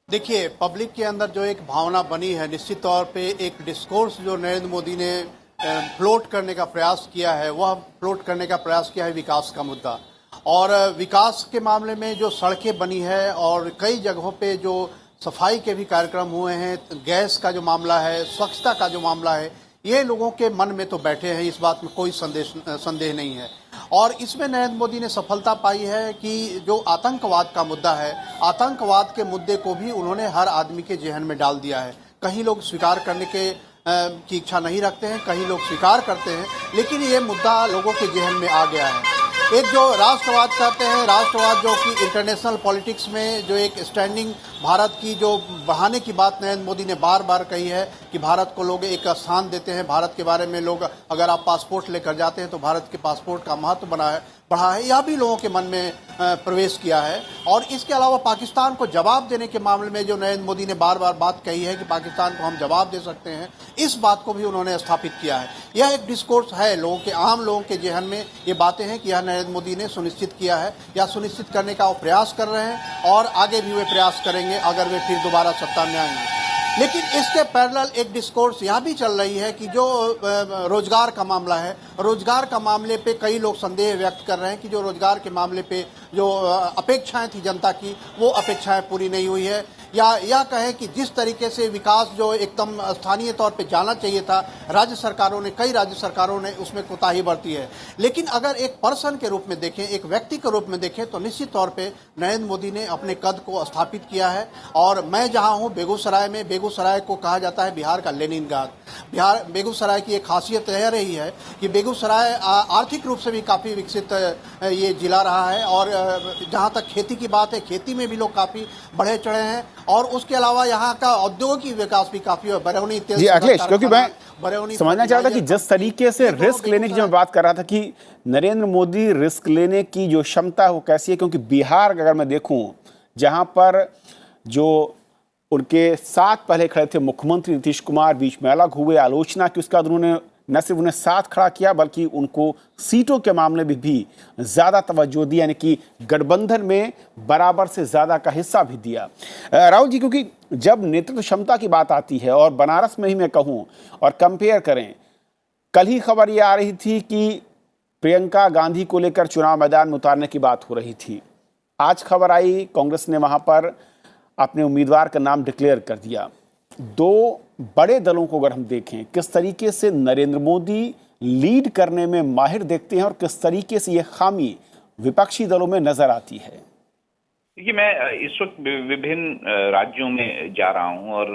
देखिए, पब्लिक के अंदर जो एक भावना बनी है, निश्चित तौर पे एक डिस्कोर्स जो नरेंद्र मोदी ने फ्लोट करने का प्रयास किया है, वह फ्लोट करने का प्रयास किया है विकास का मुद्दा। और विकास के मामले में जो सड़कें बनी है और कई जगहों पे जो सफाई के भी कार्यक्रम हुए हैं, गैस का जो मामला है, स्वच्छता का जो मामला है, ये लोगों के मन में तो बैठे हैं, इस बात में कोई संदेह नहीं है। और इसमें नरेंद्र मोदी ने सफलता पाई है कि जो आतंकवाद का मुद्दा है, आतंकवाद के मुद्दे को भी उन्होंने हर आदमी के जेहन में डाल दिया है। कहीं लोग स्वीकार करने की इच्छा नहीं रखते हैं, कहीं लोग स्वीकार करते हैं, लेकिन ये मुद्दा लोगों के जेहन में आ गया है। एक जो राष्ट्रवाद कहते हैं, राष्ट्रवाद जो कि इंटरनेशनल पॉलिटिक्स में जो एक स्टैंडिंग भारत की जो बढ़ाने की बात नरेंद्र मोदी ने बार बार कही है कि भारत को लोग एक स्थान देते हैं, भारत के बारे में लोग, अगर आप पासपोर्ट लेकर जाते हैं तो भारत के पासपोर्ट का महत्व बढ़ा है, यह भी लोगों के मन में प्रवेश किया है। और इसके अलावा पाकिस्तान को जवाब देने के मामले में जो नरेंद्र मोदी ने बार बार बात कही है कि पाकिस्तान को हम जवाब दे सकते हैं, इस बात को भी उन्होंने स्थापित किया है। यह एक डिस्कोर्स है लोगों के, आम लोगों के जेहन में ये बातें हैं कि यह नरेंद्र मोदी ने सुनिश्चित किया है या सुनिश्चित करने का वो प्रयास कर रहे हैं, और आगे भी वे प्रयास करेंगे अगर वे फिर दोबारा सत्ता में आएंगे। लेकिन इसके पैरेलल एक डिस्कोर्स यहाँ भी चल रही है कि जो रोजगार का मामला है, रोजगार का मामले पे कई लोग संदेह व्यक्त कर रहे हैं कि जो रोजगार के मामले पे जो अपेक्षाएं थी जनता की, वो अपेक्षाएं पूरी नहीं हुई है, या कहें कि जिस तरीके से विकास जो एकदम स्थानीय तौर पे जाना चाहिए था, कई राज्य सरकारों ने उसमें कोताही बरती है। लेकिन अगर एक पर्सन के रूप में देखें, एक व्यक्ति के रूप में देखें, तो निश्चित तौर पे नरेंद्र मोदी ने अपने कद को स्थापित किया है। और मैं जहां हूं बेगूसराय में, बेगूसराय को कहा जाता है बिहार का लेनिनग्राद। बेगूसराय की एक खासियत यह रही है कि बेगूसराय आर्थिक रूप से भी काफी विकसित ये जिला रहा है, और जहां तक खेती की बात है, खेती में भी लोग काफी बढ़े चढ़े हैं। और उसके अलावा यहाँ का औद्योगिक विकास भी काफी है। बरौनी जी अखिलेश, क्योंकि मैं समझना चाहता कि जिस तरीके से रिस्क लेने की जो मैं बात कर रहा था कि नरेंद्र मोदी रिस्क लेने की जो क्षमता है वो कैसी है, क्योंकि बिहार अगर मैं देखूं, जहां पर जो उनके साथ पहले खड़े थे मुख्यमंत्री नीतीश कुमार, बीच में अलग हुए, आलोचना की, उसके बाद उन्होंने न सिर्फ उन्हें साथ खड़ा किया बल्कि उनको सीटों के मामले में भी ज़्यादा तवज्जो दी, यानी कि गठबंधन में बराबर से ज़्यादा का हिस्सा भी दिया। राहुल जी, क्योंकि जब नेतृत्व क्षमता की बात आती है, और बनारस में ही मैं कहूँ और कंपेयर करें, कल ही खबर ये आ रही थी कि प्रियंका गांधी को लेकर चुनाव मैदान में उतारने की बात हो रही थी। आज खबर आई कांग्रेस ने वहाँ पर अपने उम्मीदवार का नाम डिक्लेयर कर दिया। दो बड़े दलों को अगर हम देखें, किस तरीके से नरेंद्र मोदी लीड करने में माहिर देखते हैं और किस तरीके से ये खामी विपक्षी दलों में नजर आती है? देखिए, मैं इस वक्त विभिन्न राज्यों में जा रहा हूं, और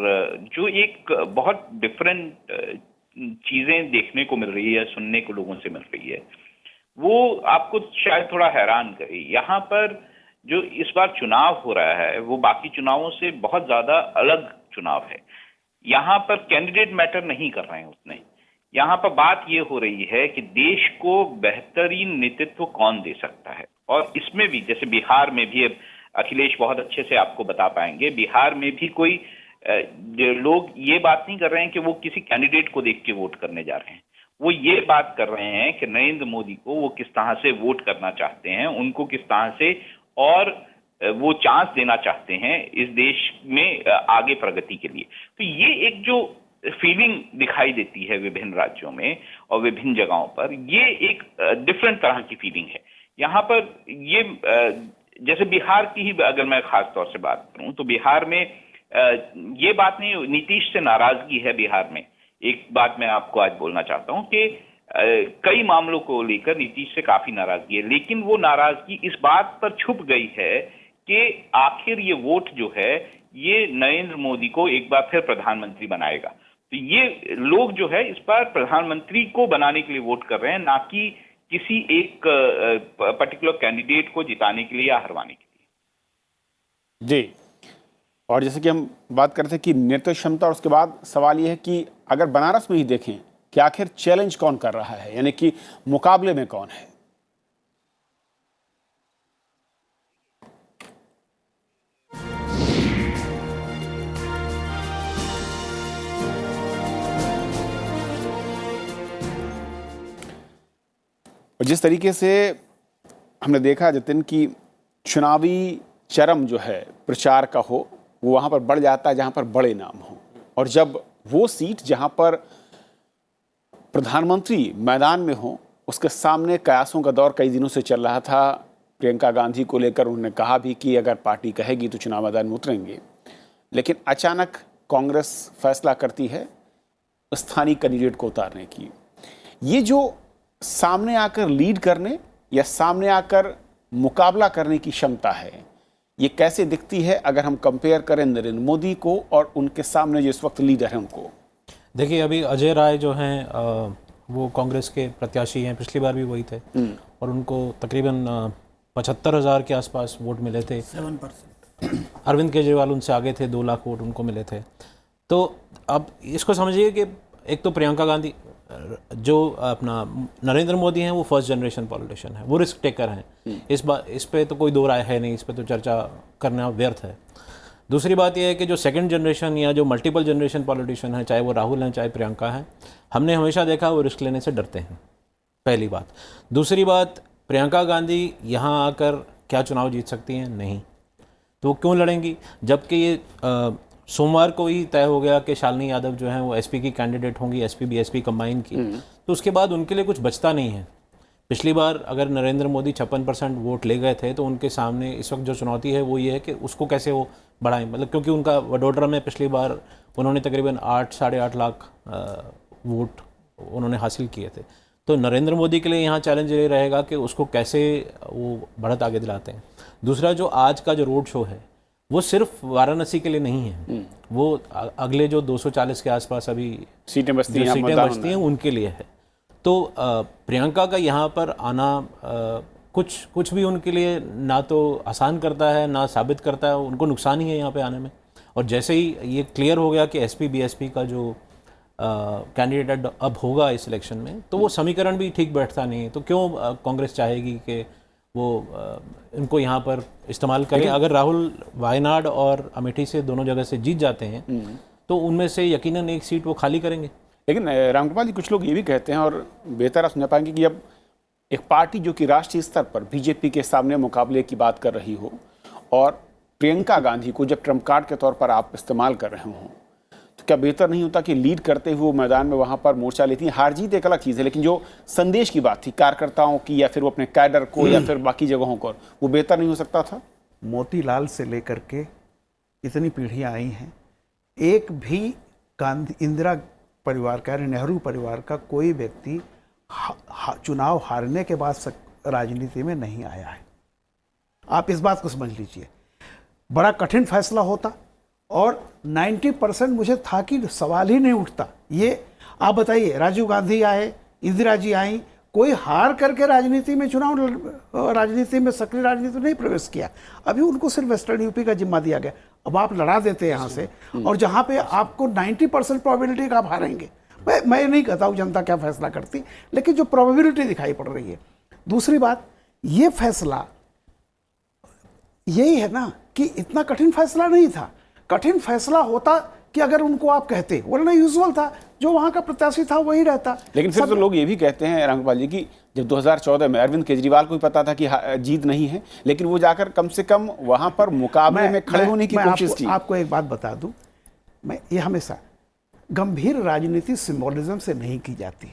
जो एक बहुत डिफरेंट चीजें देखने को मिल रही है, सुनने को लोगों से मिल रही है, वो आपको शायद थोड़ा हैरान करे। यहाँ पर जो इस बार चुनाव हो रहा है वो बाकी चुनावों से बहुत ज्यादा अलग चुनाव है। यहाँ पर कैंडिडेट मैटर नहीं कर रहे हैं उतने। यहाँ पर बात ये हो रही है कि देश को बेहतरीन नेतृत्व कौन दे सकता है। और इसमें भी जैसे बिहार में भी, अब अखिलेश बहुत अच्छे से आपको बता पाएंगे, बिहार में भी कोई लोग ये बात नहीं कर रहे हैं कि वो किसी कैंडिडेट को देख के वोट करने जा रहे हैं। वो ये बात कर रहे हैं कि नरेंद्र मोदी को वो किस तरह से वोट करना चाहते हैं, उनको किस तरह से और वो चांस देना चाहते हैं इस देश में आगे प्रगति के लिए। तो ये एक जो फीलिंग दिखाई देती है विभिन्न राज्यों में और विभिन्न जगहों पर, ये एक डिफरेंट तरह की फीलिंग है। यहाँ पर ये जैसे बिहार की ही अगर मैं खास तौर से बात करूं तो बिहार में ये बात नहीं, नीतीश से नाराजगी है बिहार में। एक बात मैं आपको आज बोलना चाहता हूं कि कई मामलों को लेकर नीतीश से काफी नाराजगी है, लेकिन वो नाराजगी इस बात पर छुप गई है कि आखिर ये वोट जो है ये नरेंद्र मोदी को एक बार फिर प्रधानमंत्री बनाएगा। तो ये लोग जो है इस बार प्रधानमंत्री को बनाने के लिए वोट कर रहे हैं, ना कि किसी एक पर्टिकुलर कैंडिडेट को जिताने के लिए या हरवाने के लिए। जी, और जैसे कि हम बात करते थे कि नेतृत्व क्षमता, और उसके बाद सवाल ये है कि अगर बनारस में ही देखें कि आखिर चैलेंज कौन कर रहा है, यानी कि मुकाबले में कौन है। और जिस तरीके से हमने देखा जतिन की चुनावी चरम जो है प्रचार का हो, वो वहाँ पर बढ़ जाता है जहाँ पर बड़े नाम हो। और जब वो सीट जहाँ पर प्रधानमंत्री मैदान में हो, उसके सामने कयासों का दौर कई दिनों से चल रहा था। प्रियंका गांधी को लेकर उन्होंने कहा भी कि अगर पार्टी कहेगी तो चुनाव मैदान में उतरेंगे, लेकिन अचानक कांग्रेस फैसला करती है स्थानीय कैंडिडेट को उतारने की। ये जो सामने आकर लीड करने या सामने आकर मुकाबला करने की क्षमता है, ये कैसे दिखती है अगर हम कंपेयर करें नरेंद्र मोदी को और उनके सामने जो इस वक्त लीडर हैं उनको? देखिए, अभी अजय राय जो हैं वो कांग्रेस के प्रत्याशी हैं, पिछली बार भी वही थे और उनको तकरीबन 75,000 के आसपास वोट मिले थे। 7%। अरविंद केजरीवाल उनसे आगे थे, 2 लाख वोट उनको मिले थे। तो अब इसको समझिए कि एक तो प्रियंका गांधी, जो अपना नरेंद्र मोदी हैं वो फर्स्ट जनरेशन पॉलिटिशियन है, वो रिस्क टेकर हैं। इस पे तो कोई दो राय है नहीं, इस पे तो चर्चा करना व्यर्थ है। दूसरी बात यह है कि जो सेकंड जनरेशन या जो मल्टीपल जनरेशन पॉलिटिशियन है, चाहे वो राहुल हैं चाहे प्रियंका हैं, हमने हमेशा देखा वो रिस्क लेने से डरते हैं, पहली बात। दूसरी बात, प्रियंका गांधी यहाँ आकर क्या चुनाव जीत सकती हैं? नहीं। तो वो क्यों लड़ेंगी? जबकि ये सोमवार को ही तय हो गया कि शालिनी यादव जो हैं वो एसपी की कैंडिडेट होंगी, एसपी बीएसपी कंबाइन की। तो उसके बाद उनके लिए कुछ बचता नहीं है। पिछली बार अगर नरेंद्र मोदी 56% वोट ले गए थे तो उनके सामने इस वक्त जो चुनौती है वो ये है कि उसको कैसे वो बढ़ाएं। मतलब क्योंकि उनका वडोदरा में पिछली बार उन्होंने तकरीबन 8-8.5 लाख वोट उन्होंने हासिल किए थे। तो नरेंद्र मोदी के लिए यहाँ चैलेंज ये रहेगा कि उसको कैसे वो बढ़त आगे दिलाते हैं। दूसरा, जो आज का जो रोड शो है वो सिर्फ वाराणसी के लिए नहीं है, वो अगले जो 240 के आसपास अभी सीटें बचती हैं उनके लिए है। तो प्रियंका का यहाँ पर आना कुछ भी उनके लिए ना तो आसान करता है ना साबित करता है, उनको नुकसान ही है यहाँ पे आने में। और जैसे ही ये क्लियर हो गया कि एसपी बीएसपी का जो कैंडिडेट अब होगा इस इलेक्शन में, तो वो समीकरण भी ठीक बैठता नहीं है। तो क्यों कांग्रेस चाहेगी कि वो इनको यहाँ पर इस्तेमाल करें? अगर राहुल वायनाड और अमेठी से दोनों जगह से जीत जाते हैं तो उनमें से यकीनन एक सीट वो खाली करेंगे। लेकिन रामगोपाल जी, कुछ लोग ये भी कहते हैं और बेहतर आप समझ पाएंगे कि अब एक पार्टी जो कि राष्ट्रीय स्तर पर बीजेपी के सामने मुकाबले की बात कर रही हो और प्रियंका गांधी को जब ट्रम्प कार्ड के तौर पर आप इस्तेमाल कर रहे हों, तो क्या बेहतर नहीं होता कि लीड करते हुए मैदान में वहाँ पर मोर्चा लेती हैं? हार जीत एक अलग चीज़ है, लेकिन जो संदेश की बात थी कार्यकर्ताओं की या फिर वो अपने कैडर को या फिर बाकी जगहों को, वो बेहतर नहीं हो सकता था? मोतीलाल से लेकर के इतनी पीढ़ियाँ आई हैं, एक भी गांधी इंदिरा परिवार का, नेहरू परिवार का कोई व्यक्ति चुनाव हारने के बाद राजनीति में नहीं आया है। आप इस बात को समझ लीजिए। बड़ा कठिन फैसला होता और 90% मुझे था कि सवाल ही नहीं उठता। ये आप बताइए, राजीव गांधी आए, इंदिरा जी आई, कोई हार करके राजनीति में राजनीति में सक्रिय राजनीति में नहीं प्रवेश किया। अभी उनको सिर्फ वेस्टर्न यूपी का जिम्मा दिया गया। अब आप लड़ा देते हैं यहाँ से, और जहाँ पे आपको 90% प्रोबेबिलिटी का आप हारेंगे। मैं नहीं कहता हूँ जनता क्या फैसला करती, लेकिन जो प्रोबेबिलिटी दिखाई पड़ रही है। दूसरी बात, ये फैसला यही है ना कि इतना कठिन फैसला नहीं था। कठिन फैसला होता कि अगर उनको आप कहते, वरना यूजुअल था, जो वहां का प्रत्याशी था वही रहता। लेकिन फिर तो लोग ये भी कहते हैं रामगोपाल जी की जब 2014 में अरविंद केजरीवाल को भी पता था कि जीत नहीं है, लेकिन वो जाकर कम से कम वहां पर मुकाबले में खड़े होने की कोशिश की। आपको एक बात बता दूं, मैं ये हमेशा गंभीर राजनीति सिंबोलिज्म से नहीं की जाती।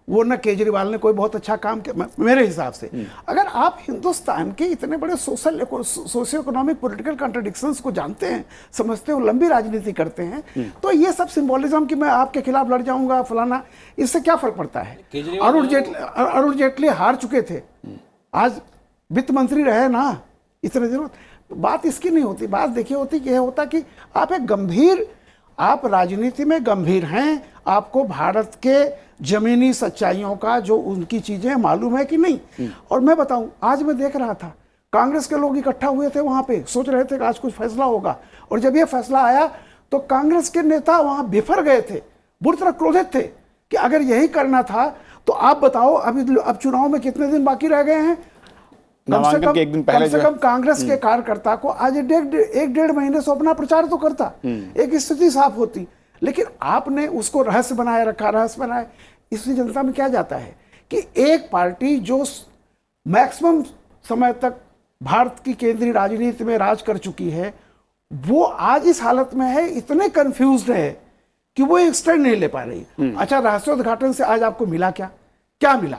वो न केजरीवाल ने कोई बहुत अच्छा काम किया मेरे हिसाब से। अगर आप हिंदुस्तान के इतने बड़े सोशियो इकोनॉमिक पॉलिटिकल कॉन्ट्रडिक्शंस को जानते हैं, समझते हो, लंबी राजनीति करते हैं, तो ये सब सिंबोलिज्म कि मैं आपके खिलाफ लड़ जाऊंगा फलाना, इससे क्या फर्क पड़ता है? अरुण जेटली हार चुके थे, आज वित्त मंत्री रहे ना इतने दिनों। बात इसकी नहीं होती, बात देखिए होती यह होता कि आप एक गंभीर, आप राजनीति में गंभीर हैं, आपको भारत के जमीनी सच्चाइयों का जो उनकी चीजें मालूम है कि नहीं। और मैं बताऊं, आज मैं देख रहा था कांग्रेस के लोग इकट्ठा हुए थे वहां पे, सोच रहे थे कि आज कुछ फैसला होगा, और जब ये फैसला आया तो कांग्रेस के नेता वहां बिफर गए थे, बुरी तरह क्रोधित थे कि अगर यही करना था तो आप बताओ अब चुनाव में कितने दिन बाकी रह गए हैं। कम से कम कांग्रेस के कार्यकर्ता को आज एक डेढ़ महीने से अपना प्रचार तो करता, एक स्थिति साफ होती। लेकिन आपने उसको रहस्य बनाए रखा, रहस्य बनाए। इसलिए जनता में क्या जाता है कि एक पार्टी जो मैक्सिमम समय तक भारत की केंद्रीय राजनीति में राज कर चुकी है, वो आज इस हालत में है, इतने कंफ्यूज्ड है कि वो एक स्टैंड नहीं ले पा रही। अच्छा, रहस्योद्घाटन से आज आपको मिला क्या मिला?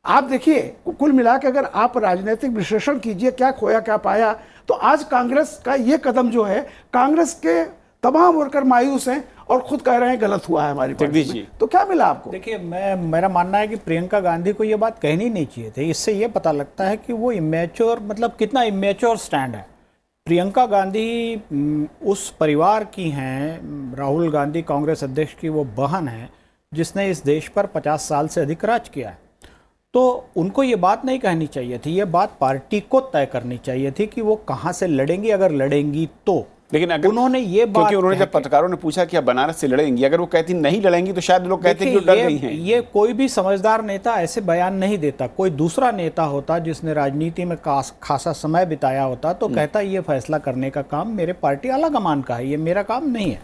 आप देखिए, कुल मिला के अगर आप राजनीतिक विश्लेषण कीजिए क्या खोया क्या पाया, तो आज कांग्रेस का ये कदम जो है, कांग्रेस के तमाम वर्कर मायूस हैं और खुद कह रहे हैं गलत हुआ है हमारी पार्टी में। तो क्या मिला आपको? देखिए, मेरा मानना है कि प्रियंका गांधी को ये बात कहनी नहीं चाहिए थी। इससे ये पता लगता है कि वो इमेच्योर, मतलब कितना इमेच्योर स्टैंड है। प्रियंका गांधी उस परिवार की हैं, राहुल गांधी कांग्रेस अध्यक्ष की वो बहन है जिसने इस देश पर 50 साल से अधिक राज किया है। तो उनको ये बात नहीं कहनी चाहिए थी, ये बात पार्टी को तय करनी चाहिए थी कि वो कहाँ से लड़ेंगी, अगर लड़ेंगी तो। लेकिन अगर उन्होंने ये बात, क्योंकि उन्होंने जब पत्रकारों ने पूछा कि आप बनारस से लड़ेंगी, अगर वो कहती नहीं लड़ेंगी तो शायद लोग कहते कि वो डर गई हैं। ये कोई भी समझदार नेता ऐसे बयान नहीं देता। कोई दूसरा नेता होता जिसने राजनीति में खासा समय बिताया होता तो कहता ये फैसला करने का काम मेरे पार्टी आलाकमान का है, ये मेरा काम नहीं है।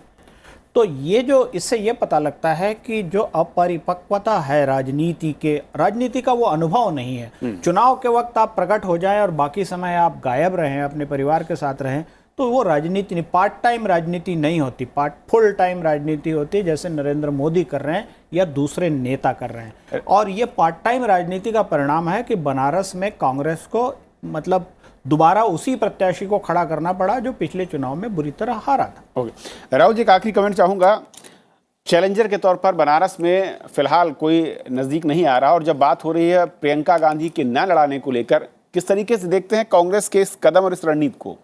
तो ये जो, इससे ये पता लगता है कि जो अपरिपक्वता है राजनीति का वो अनुभव नहीं है। चुनाव के वक्त आप प्रकट हो जाएं और बाकी समय आप गायब रहें, अपने परिवार के साथ रहें, तो वो राजनीति नहीं, पार्ट टाइम राजनीति नहीं होती, फुल टाइम राजनीति होती है, जैसे नरेंद्र मोदी कर रहे हैं या दूसरे नेता कर रहे हैं। और ये पार्ट टाइम राजनीति का परिणाम है कि बनारस में कांग्रेस को मतलब दोबारा उसी प्रत्याशी को खड़ा करना पड़ा जो पिछले चुनाव में बुरी तरह हारा था। ओके, राहुल जी, एक आखिरी कमेंट चाहूंगा। चैलेंजर के तौर पर बनारस में फिलहाल कोई नजदीक नहीं आ रहा, और जब बात हो रही है प्रियंका गांधी के न लड़ाने को लेकर, किस तरीके से देखते हैं कांग्रेस के इस कदम और इस रणनीति को?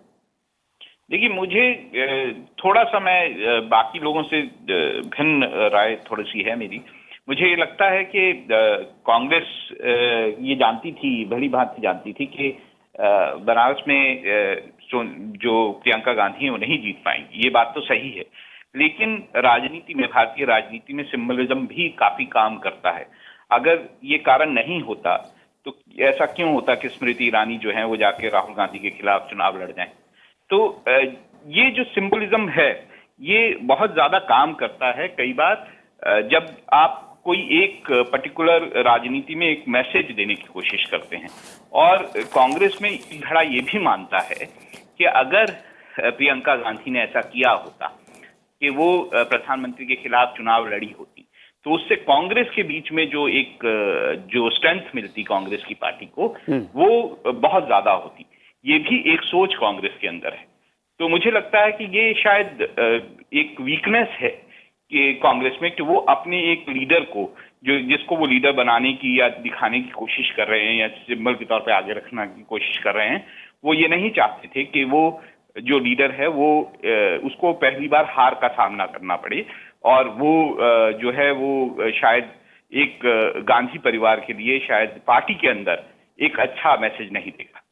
देखिए, मुझे थोड़ा सा, मैं बाकी लोगों से भिन्न राय थोड़ी सी है मेरी। मुझे लगता है कि कांग्रेस ये जानती थी, भली भांति जानती थी कि बनारस में जो प्रियंका गांधी है वो नहीं जीत पाएंगी। ये बात तो सही है, लेकिन राजनीति में, भारतीय राजनीति में सिंबलिज्म भी काफी काम करता है। अगर ये कारण नहीं होता तो ऐसा क्यों होता कि स्मृति ईरानी जो है वो जाके राहुल गांधी के खिलाफ चुनाव लड़ जाएं? तो ये जो सिंबलिज्म है ये बहुत ज्यादा काम करता है। कई बार जब आप कोई एक पर्टिकुलर राजनीति में एक मैसेज देने की कोशिश करते हैं, और कांग्रेस में धड़ा ये भी मानता है कि अगर प्रियंका गांधी ने ऐसा किया होता कि वो प्रधानमंत्री के खिलाफ चुनाव लड़ी होती, तो उससे कांग्रेस के बीच में जो स्ट्रेंथ मिलती कांग्रेस की पार्टी को, वो बहुत ज्यादा होती। ये भी एक सोच कांग्रेस के अंदर है। तो मुझे लगता है कि ये शायद एक वीकनेस है कि कांग्रेस में, कि वो अपने एक लीडर को, जिसको वो लीडर बनाने की या दिखाने की कोशिश कर रहे हैं या सिंबल के तौर पे आगे रखने की कोशिश कर रहे हैं, वो ये नहीं चाहते थे कि वो जो लीडर है वो उसको पहली बार हार का सामना करना पड़े, और वो जो है वो शायद एक गांधी परिवार के लिए शायद पार्टी के अंदर एक अच्छा मैसेज नहीं देगा।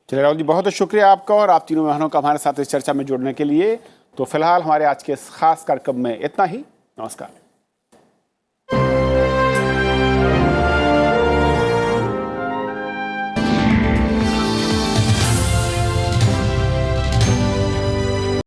चलिए राहुल जी, बहुत बहुत शुक्रिया आपका और आप तीनों मेहमानों का हमारे साथ इस चर्चा में जुड़ने के लिए। तो फिलहाल हमारे आज के इस खास कार्यक्रम में इतना ही। नमस्कार।